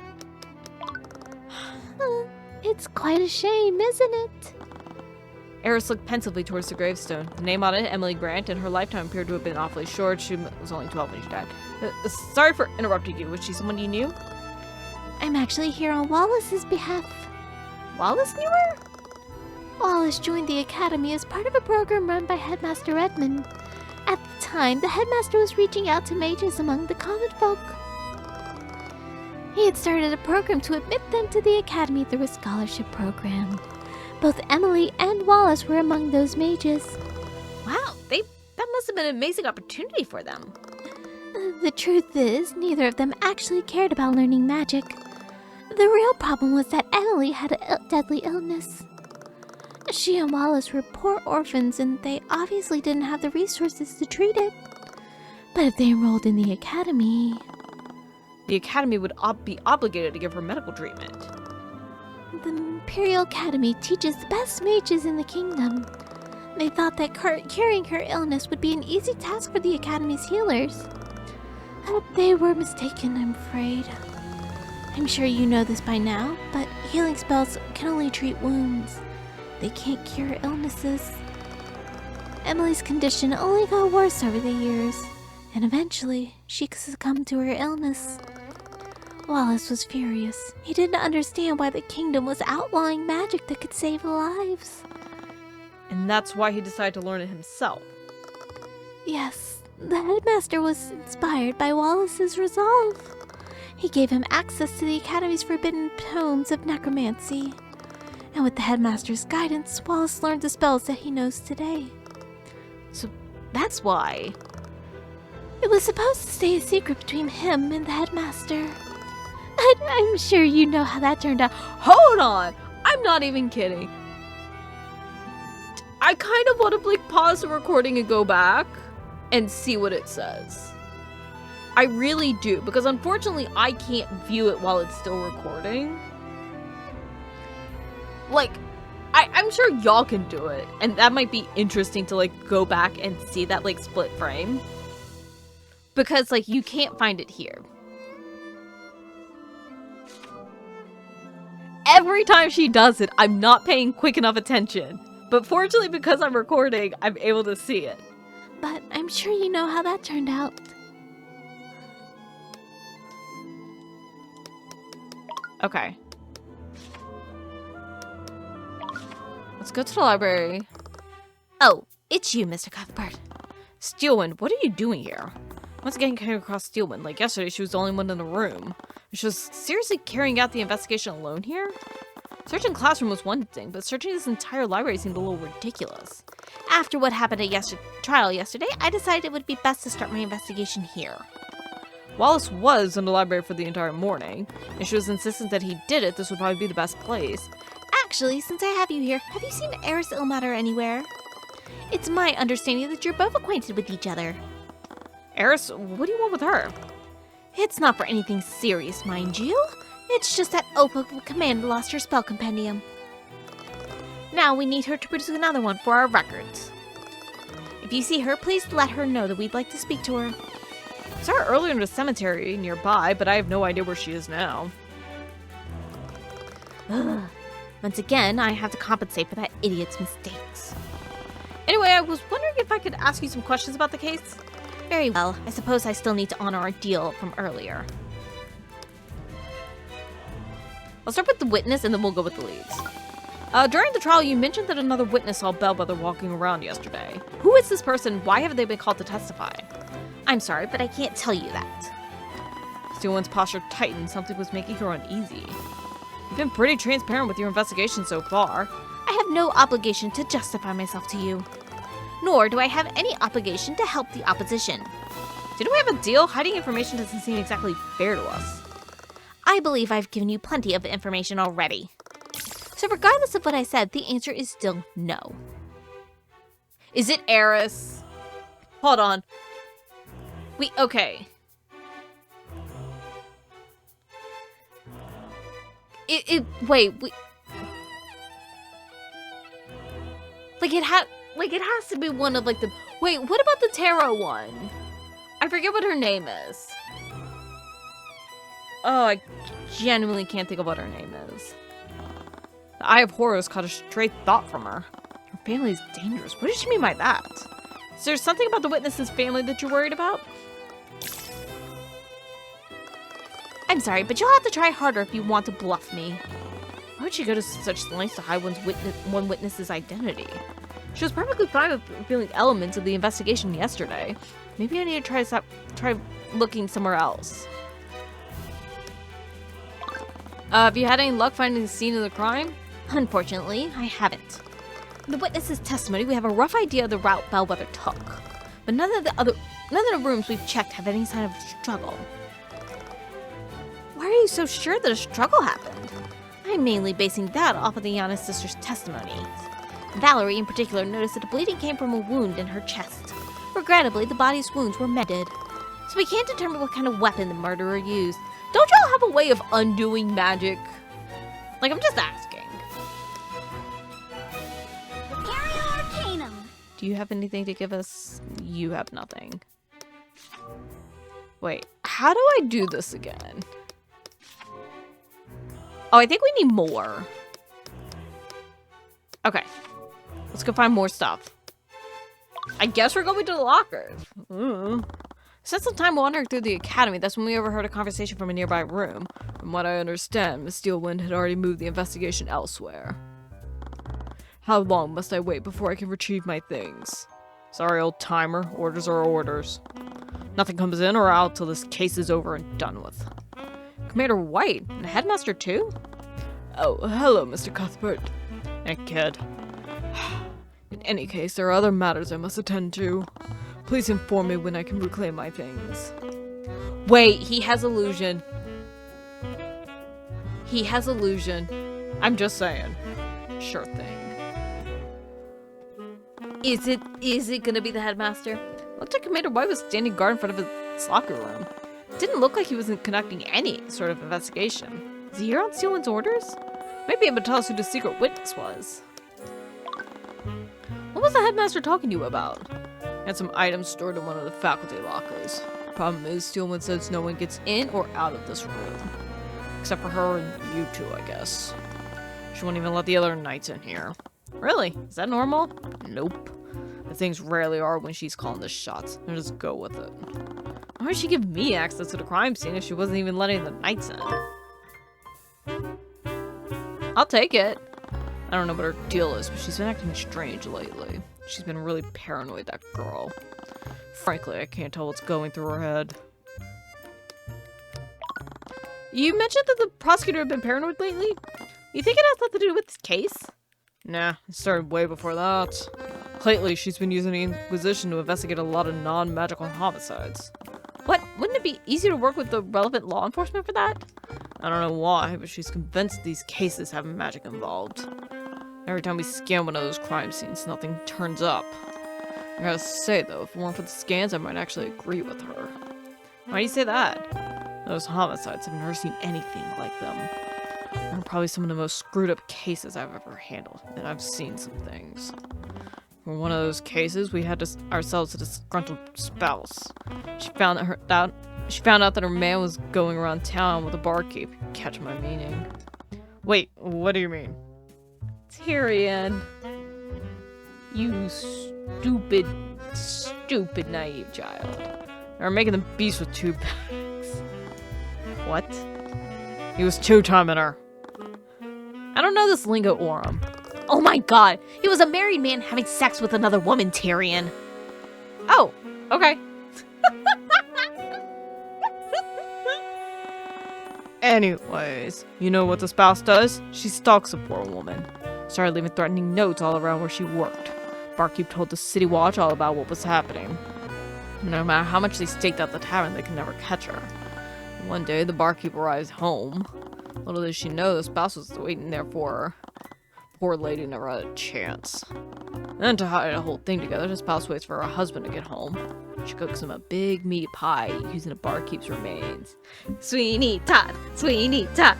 It's quite a shame, isn't it? Eris looked pensively towards the gravestone. The name on it, Emily Grant, and her lifetime appeared to have been awfully short. She was only 12 when she died. Sorry for interrupting you. Was she someone you knew? I'm actually here on Wallace's behalf. Wallace knew her? Wallace joined the academy as part of a program run by Headmaster Edmund. At the time, the headmaster was reaching out to mages among the common folk. He had started a program to admit them to the academy through a scholarship program. Both Emily and Wallace were among those mages. Wow, that must have been an amazing opportunity for them. The truth is, neither of them actually cared about learning magic. The real problem was that Emily had a deadly illness. She and Wallace were poor orphans, and they obviously didn't have the resources to treat it. But if they enrolled in the academy... The academy would be obligated to give her medical treatment. The Imperial Academy teaches the best mages in the kingdom. They thought that curing her illness would be an easy task for the academy's healers. But they were mistaken, I'm afraid. I'm sure you know this by now, but healing spells can only treat wounds. They can't cure illnesses. Emily's condition only got worse over the years, and eventually she succumbed to her illness. Wallace was furious. He didn't understand why the kingdom was outlawing magic that could save lives. And that's why he decided to learn it himself. Yes, the headmaster was inspired by Wallace's resolve. He gave him access to the academy's forbidden tomes of necromancy. And with the headmaster's guidance, Wallace learned the spells that he knows today. So that's why. It was supposed to stay a secret between him and the headmaster. I'm sure you know how that turned out. Hold on! I'm not even kidding. I kind of want to pause the recording and go back and see what it says. I really do, because unfortunately I can't view it while it's still recording. I'm sure y'all can do it, and that might be interesting to go back and see that split frame. Because you can't find it here. Every time she does it, I'm not paying quick enough attention. But fortunately, because I'm recording, I'm able to see it. But I'm sure you know how that turned out. Okay. Let's go to the library. Oh, it's you, Mr. Cuthbert. Steelwind, what are you doing here? Once again, came across Steelwind. Yesterday, she was the only one in the room. She was seriously carrying out the investigation alone here? Searching classroom was one thing, but searching this entire library seemed a little ridiculous. After what happened at trial yesterday, I decided it would be best to start my investigation here. Wallace was in the library for the entire morning, and she was insistent that he did it. This would probably be the best place. Actually, since I have you here, have you seen Eris Ilmater anywhere? It's my understanding that you're both acquainted with each other. Eris, what do you want with her? It's not for anything serious, mind you. It's just that Opa Command lost her spell compendium. Now we need her to produce another one for our records. If you see her, please let her know that we'd like to speak to her. I saw her earlier in the cemetery nearby, but I have no idea where she is now. Once again, I have to compensate for that idiot's mistakes. Anyway, I was wondering if I could ask you some questions about the case? Very well. I suppose I still need to honor our deal from earlier. I'll start with the witness and then we'll go with the leads. During the trial, you mentioned that another witness saw Bellwether walking around yesterday. Who is this person? Why haven't they been called to testify? I'm sorry, but I can't tell you that. Steelwind's posture tightened. Something was making her uneasy. You've been pretty transparent with your investigation so far. I have no obligation to justify myself to you. Nor do I have any obligation to help the opposition. Didn't we have a deal? Hiding information doesn't seem exactly fair to us. I believe I've given you plenty of information already. So regardless of what I said, the answer is still no. Is it Eris? Hold on. Okay. It has to be one of the... Wait, what about the tarot one? I forget what her name is. Oh, I genuinely can't think of what her name is. The Eye of Horus caught a stray thought from her. Her family is dangerous. What does she mean by that? Is there something about the witness's family that you're worried about? I'm sorry, but you'll have to try harder if you want to bluff me. Why Why would she go to such lengths to hide one witness's identity? She was perfectly fine with revealing elements of the investigation yesterday. Maybe I need to try looking somewhere else. Have you had any luck finding the scene of the crime? Unfortunately, I haven't. From the witness's testimony, we have a rough idea of the route Bellwether took, but none of the rooms we've checked have any sign of a struggle. Why are you so sure that a struggle happened? I'm mainly basing that off of the Yana's sister's testimony. Valerie, in particular, noticed that the bleeding came from a wound in her chest. Regrettably, the body's wounds were mended, so we can't determine what kind of weapon the murderer used. Don't y'all have a way of undoing magic? Like, I'm just asking. Arcane. Do you have anything to give us? You have nothing. Wait, how do I do this again? Oh, I think we need more. Okay. Let's go find more stuff. I guess we're going to the lockers. Spent some time wandering through the academy. That's when we overheard a conversation from a nearby room. From what I understand, Miss Steelwind had already moved the investigation elsewhere. How long must I wait before I can retrieve my things? Sorry, old timer. Orders are orders. Nothing comes in or out till this case is over and done with. Commander White? And the headmaster too? Oh, hello, Mr. Cuthbert. And kid. In any case, there are other matters I must attend to. Please inform me when I can reclaim my things. Wait, he has illusion. He has illusion. I'm just saying. Sure thing. Is it gonna be the headmaster? Looked like Commander White was standing guard in front of his locker room. Didn't look like he wasn't conducting any sort of investigation. Is he here on Steelwind's orders? Maybe able to tell us who the secret witness was. What was the headmaster talking to you about? Had some items stored in one of the faculty lockers. Problem is, Steelwind says no one gets in or out of this room. Except for her and you two, I guess. She won't even let the other knights in here. Really? Is that normal? Nope. The things rarely are when she's calling the shots. I'll just go with it. Why would she give me access to the crime scene if she wasn't even letting the knights in? I'll take it. I don't know what her deal is, but she's been acting strange lately. She's been really paranoid, that girl. Frankly, I can't tell what's going through her head. You mentioned that the prosecutor had been paranoid lately? You think it has something to do with this case? Nah, it started way before that. Lately, she's been using the Inquisition to investigate a lot of non-magical homicides. What? Wouldn't it be easier to work with the relevant law enforcement for that? I don't know why, but she's convinced these cases have magic involved. Every time we scan one of those crime scenes, nothing turns up. I gotta say though, if it weren't for the scans, I might actually agree with her. Why do you say that? Those homicides, I've never seen anything like them. They're probably some of the most screwed up cases I've ever handled, and I've seen some things. For one of those cases, we had ourselves a disgruntled spouse. She found out that her man was going around town with a barkeep. Catch my meaning. Wait, what do you mean? Tyrion. You stupid, stupid naive child. They're making them beasts with two bags. What? He was two-timing her. I don't know this lingo Orem. Oh my god, he was a married man having sex with another woman, Tyrion. Oh, okay. Anyways, you know what the spouse does? She stalks a poor woman. Started leaving threatening notes all around where she worked. Barkeep told the city watch all about what was happening. No matter how much they staked out the tavern, they could never catch her. One day, the barkeep arrives home. Little did she know the spouse was waiting there for her. Poor lady never had a chance. Then to hide the whole thing together, the spouse waits for her husband to get home. She cooks him a big meat pie using the barkeep's remains. Sweeney Todd! Sweeney Todd!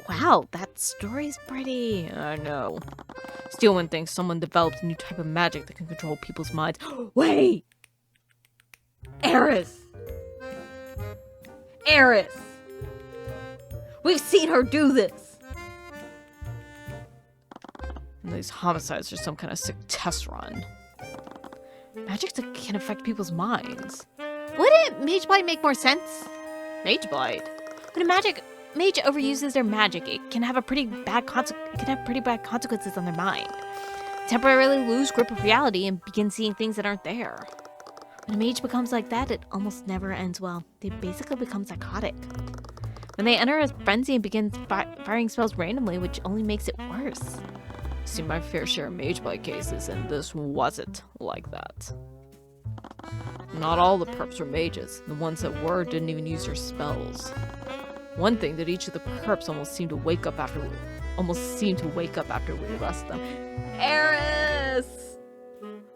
Wow, that story's pretty. I know. Steelwind thinks someone developed a new type of magic that can control people's minds. Wait! Eris! Eris! We've seen her do this! And these homicides are some kind of sick test run. Magic that can affect people's minds. Wouldn't Mageblight make more sense? Mage Blight. When a mage overuses their magic, it can have pretty bad consequences on their mind. Temporarily lose grip of reality and begin seeing things that aren't there. When a mage becomes like that, it almost never ends well. They basically become psychotic. When they enter a frenzy and begin firing spells randomly, which only makes it worse. Seen my fair share of Mage Blight cases, and this wasn't like that. Not all the perps were mages. The ones that were didn't even use their spells. One thing that each of the perps almost seemed to wake up after we arrested them. Eris!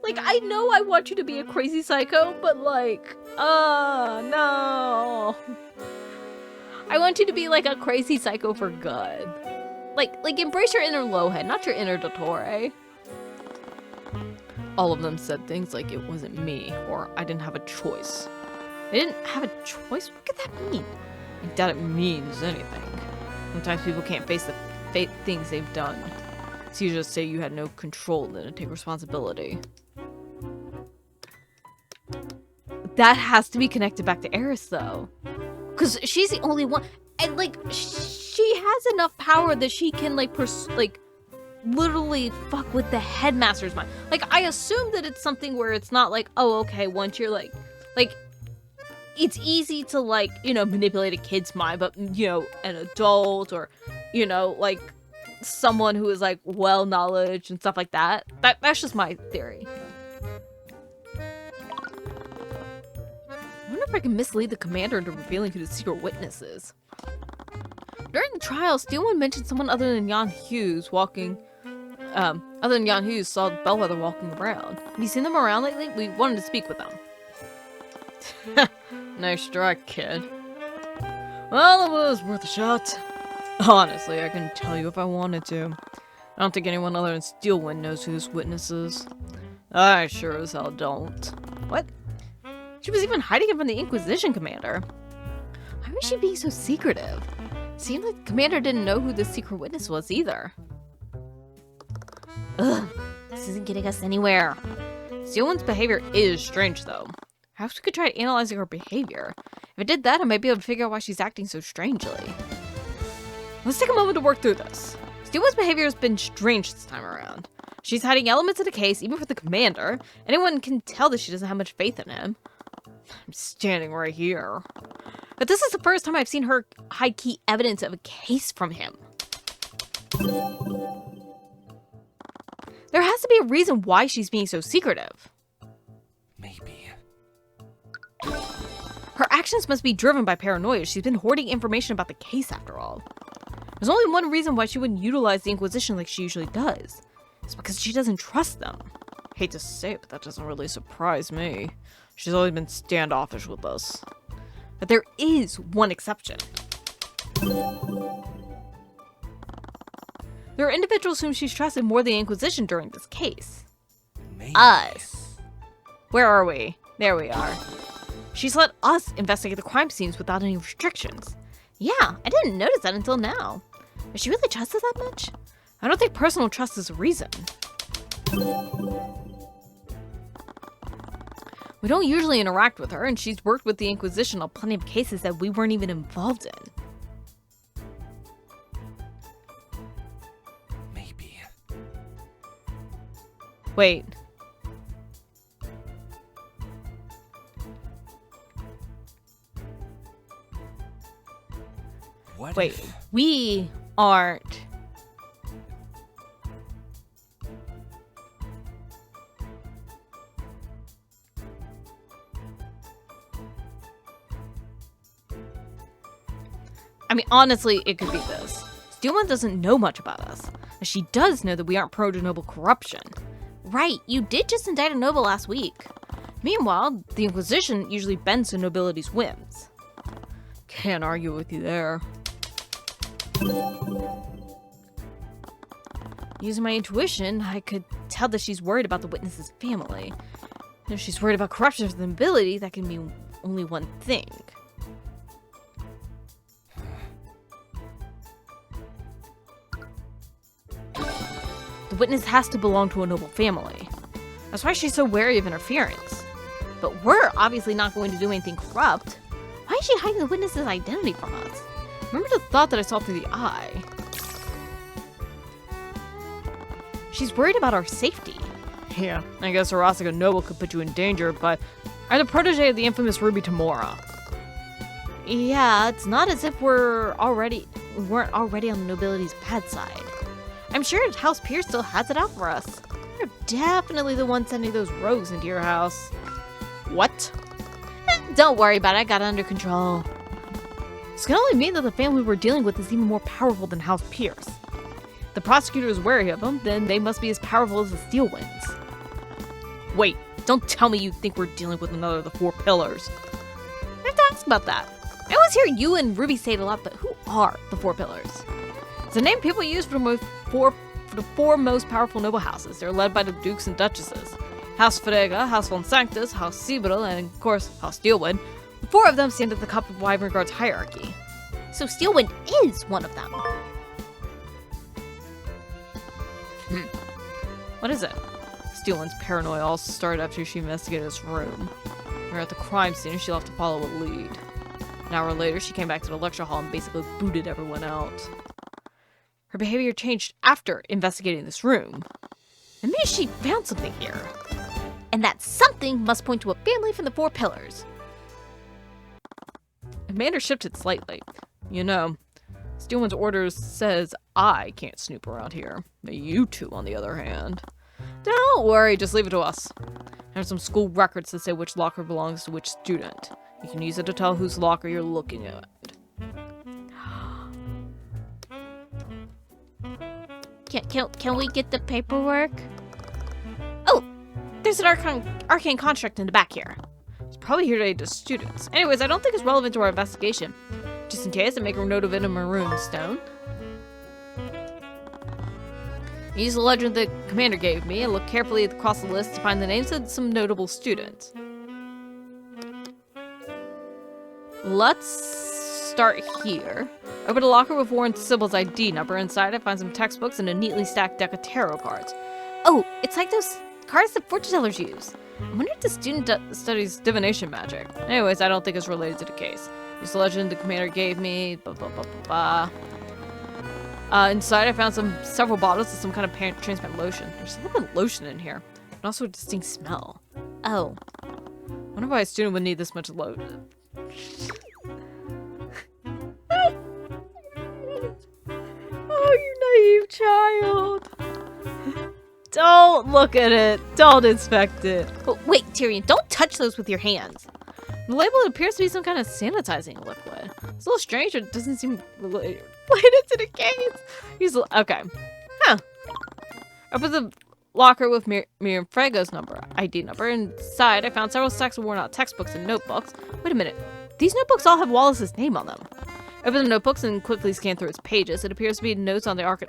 Like, I know I want you to be a crazy psycho, but like, no. I want you to be like a crazy psycho for good. Like embrace your inner Lowhead, not your inner Dottore. All of them said things like it wasn't me, or I didn't have a choice. I didn't have a choice? What could that mean? I doubt it means anything. Sometimes people can't face the things they've done. So you just say you had no control then and take responsibility. That has to be connected back to Eris, though. Because she's the only one. And, like, she has enough power that she can, like, literally fuck with the headmaster's mind. Like, I assume that it's something where it's not like, oh, okay, once you're, like, it's easy to, like, you know, manipulate a kid's mind, but, you know, an adult or, you know, like, someone who is, like, well-knowledge and stuff like that. That's just my theory. I wonder if I can mislead the commander into revealing who the secret witness is. During the trial, Steelman mentioned someone other than Jan Hughes saw Bellwether walking around. Have you seen them around lately? We wanted to speak with them. Nice try, kid. Well, it was worth a shot. Honestly, I couldn't tell you if I wanted to. I don't think anyone other than Steelwind knows who this witness is. I sure as hell don't. What? She was even hiding it from the Inquisition commander. Why was she being so secretive? Seemed like the commander didn't know who the secret witness was either. Ugh, this isn't getting us anywhere. Steelwind's behavior is strange, though. Perhaps we could try analyzing her behavior. If I did that, I might be able to figure out why she's acting so strangely. Let's take a moment to work through this. Steelwind's behavior has been strange this time around. She's hiding elements of the case, even for the commander. Anyone can tell that she doesn't have much faith in him. I'm standing right here. But this is the first time I've seen her hide key evidence of a case from him. There has to be a reason why she's being so secretive. Maybe. Her actions must be driven by paranoia. She's been hoarding information about the case after all. There's only one reason why she wouldn't utilize the Inquisition like she usually does. It's because she doesn't trust them. Hate to say it, but that doesn't really surprise me. She's always been standoffish with us. But there is one exception. There are individuals whom she's trusted more than the Inquisition during this case. Maybe. Us. Where are we? There we are. She's let us investigate the crime scenes without any restrictions. Yeah, I didn't notice that until now. Does she really trust us that much? I don't think personal trust is a reason. We don't usually interact with her, and she's worked with the Inquisition on plenty of cases that we weren't even involved in. Maybe. Wait. What Wait, if... we aren't... I mean, honestly, it could be this. Steelman doesn't know much about us, but she does know that we aren't prone to noble corruption. Right, you did just indict a noble last week. Meanwhile, the Inquisition usually bends to nobility's whims. Can't argue with you there. Using my intuition, I could tell that she's worried about the witness's family. And if she's worried about corruption of the nobility, that can mean only one thing. The witness has to belong to a noble family. That's why she's so wary of interference. But we're obviously not going to do anything corrupt. Why is she hiding the witness's identity from us? Remember the thought that I saw through the eye. She's worried about our safety. Yeah, I guess Arasaka Noble could put you in danger, but I'm the protege of the infamous Ruby Tamura. Yeah, it's not as if we weren't already on the nobility's bad side. I'm sure House Pierce still has it out for us. You're definitely the one sending those rogues into your house. What? Don't worry about it, I got it under control. This can only mean that the family we're dealing with is even more powerful than House Pierce. If the prosecutor is wary of them, then they must be as powerful as the Steel Winds. Wait, don't tell me you think we're dealing with another of the Four Pillars. I have to ask about that. I always hear you and Ruby say it a lot, but who are the Four Pillars? It's a name people use for the four most powerful noble houses. They're led by the dukes and duchesses. House Frega, House von Sanctus, House Sibril, and of course, House Steelwind. The four of them stand at the top of Wyvern hierarchy. So Steelwind is one of them. What is it? Steelwind's paranoia all started after she investigated this room. We were at the crime scene and she left to follow a lead. An hour later, she came back to the lecture hall and basically booted everyone out. Her behavior changed after investigating this room. And maybe she found something here. And that something must point to a family from the Four Pillars. Commander shifted slightly. You know, Steelwind's orders says I can't snoop around here. You two, on the other hand. Don't worry, just leave it to us. I have some school records that say which locker belongs to which student. You can use it to tell whose locker you're looking at. Can we get the paperwork? Oh, there's an arcane construct in the back here. It's probably here today to students. Anyways, I don't think it's relevant to our investigation. Just in case, I make a note of it in maroon stone. Use the legend the commander gave me and look carefully across the list to find the names of some notable students. Let's start here. Open a locker with Warren Sybil's ID number. Inside, I find some textbooks and a neatly stacked deck of tarot cards. Oh, it's like those cards that fortune tellers use. I wonder if the student studies divination magic. Anyways, I don't think it's related to the case. Use the legend the commander gave me. Inside, I found several bottles of some kind of transparent lotion. There's a little bit of lotion in here, and also a distinct smell. Oh. I wonder why a student would need this much lotion. Oh, you naive child. Don't look at it. Don't inspect it. Oh, wait, Tyrion, don't touch those with your hands. The label appears to be some kind of sanitizing liquid. It's a little strange, but it doesn't seem related to the case. Okay. Huh. Open the locker with Miriam Frego's ID number. Inside, I found several stacks of worn-out textbooks and notebooks. Wait a minute. These notebooks all have Wallace's name on them. Open the notebooks and quickly scan through its pages. It appears to be notes on the art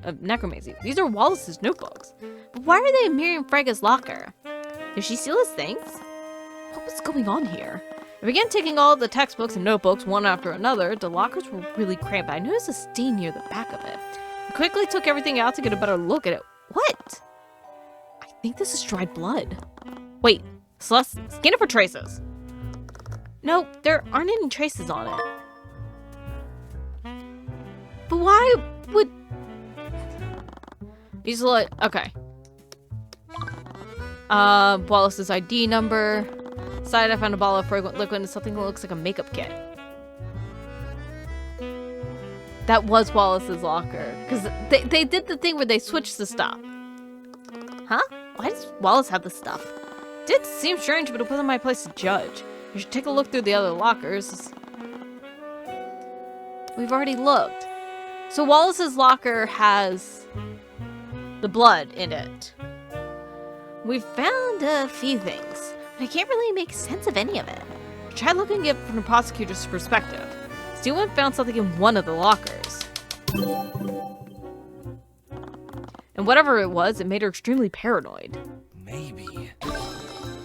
of necromancy. These are Wallace's notebooks. But why are they in Miriam Frega's locker? Did she steal his things? What was going on here? I began taking all the textbooks and notebooks one after another. The lockers were really cramped. I noticed a stain near the back of it. I quickly took everything out to get a better look at it. What? I think this is dried blood. Wait, Celeste, scan it for traces. No, there aren't any traces on it. But why would... These are like... Okay. Wallace's ID number. Inside, I found a bottle of fragrant liquid and something that looks like a makeup kit. That was Wallace's locker. Because they did the thing where they switched the stuff. Huh? Why does Wallace have this stuff? Did seem strange, but it wasn't my place to judge. You should take a look through the other lockers. We've already looked. So Wallace's locker has the blood in it. We've found a few things, but I can't really make sense of any of it. Try looking at it from the prosecutor's perspective. Steelwind found something in one of the lockers. And whatever it was, it made her extremely paranoid. Maybe. I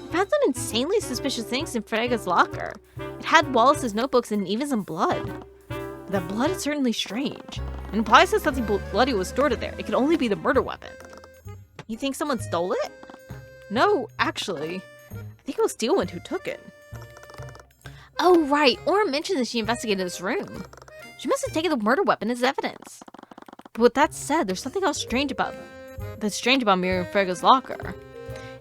found some insanely suspicious things in Frega's locker. It had Wallace's notebooks and even some blood. That blood is certainly strange. It implies that something bloody was stored in there. It could only be the murder weapon. You think someone stole it? No, actually. I think it was Steelwind who took it. Oh, right. Aura mentioned that she investigated this room. She must have taken the murder weapon as evidence. But with that said, there's something else strange about Miriam Frega's locker.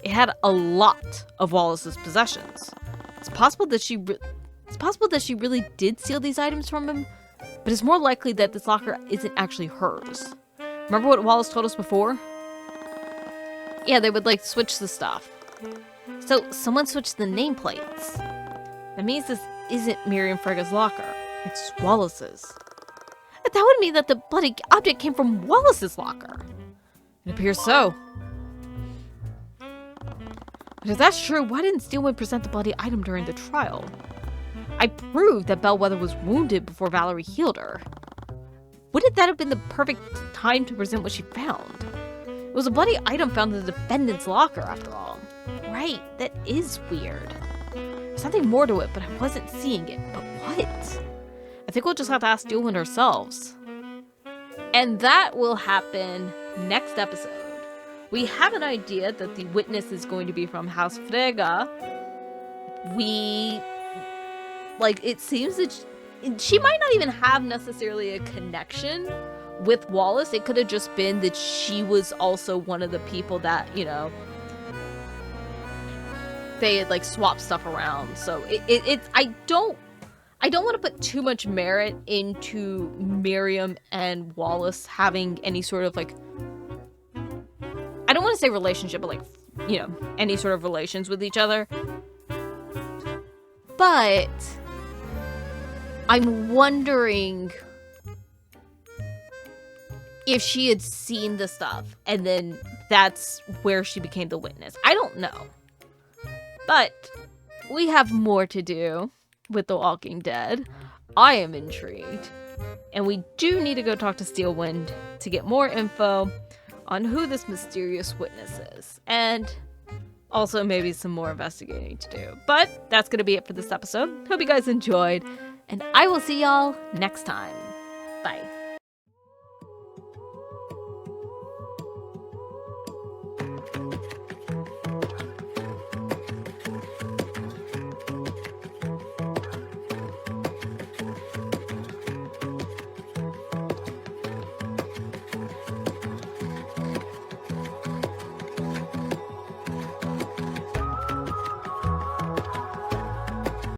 It had a lot of Wallace's possessions. It's possible that she really did steal these items from him, but it's more likely that this locker isn't actually hers. Remember what Wallace told us before? Yeah, they would like switch the stuff. So someone switched the nameplates. That means this isn't Miriam Frega's locker. It's Wallace's. That would mean that the bloody object came from Wallace's locker. It appears so. But if that's true, why didn't Steelwind present the bloody item during the trial? I proved that Bellwether was wounded before Valerie healed her. Wouldn't that have been the perfect time to present what she found? It was a bloody item found in the defendant's locker, after all. Right, that is weird. There's something more to it, but I wasn't seeing it. But what? I think we'll just have to ask Steelwind ourselves. And that will happen next episode. We have an idea that the witness is going to be from House Frega. It seems that she might not even have necessarily a connection with Wallace. It could have just been that she was also one of the people that, you know, they had like swapped stuff around. So I don't want to put too much merit into Miriam and Wallace having any sort of like, I don't want to say relationship, but like, you know, any sort of relations with each other. But I'm wondering if she had seen the stuff and then that's where she became the witness. I don't know. But we have more to do with The Walking Dead. I am intrigued. And we do need to go talk to Steelwind to get more info on who this mysterious witness is. And also maybe some more investigating to do. But that's going to be it for this episode. Hope you guys enjoyed. And I will see y'all next time.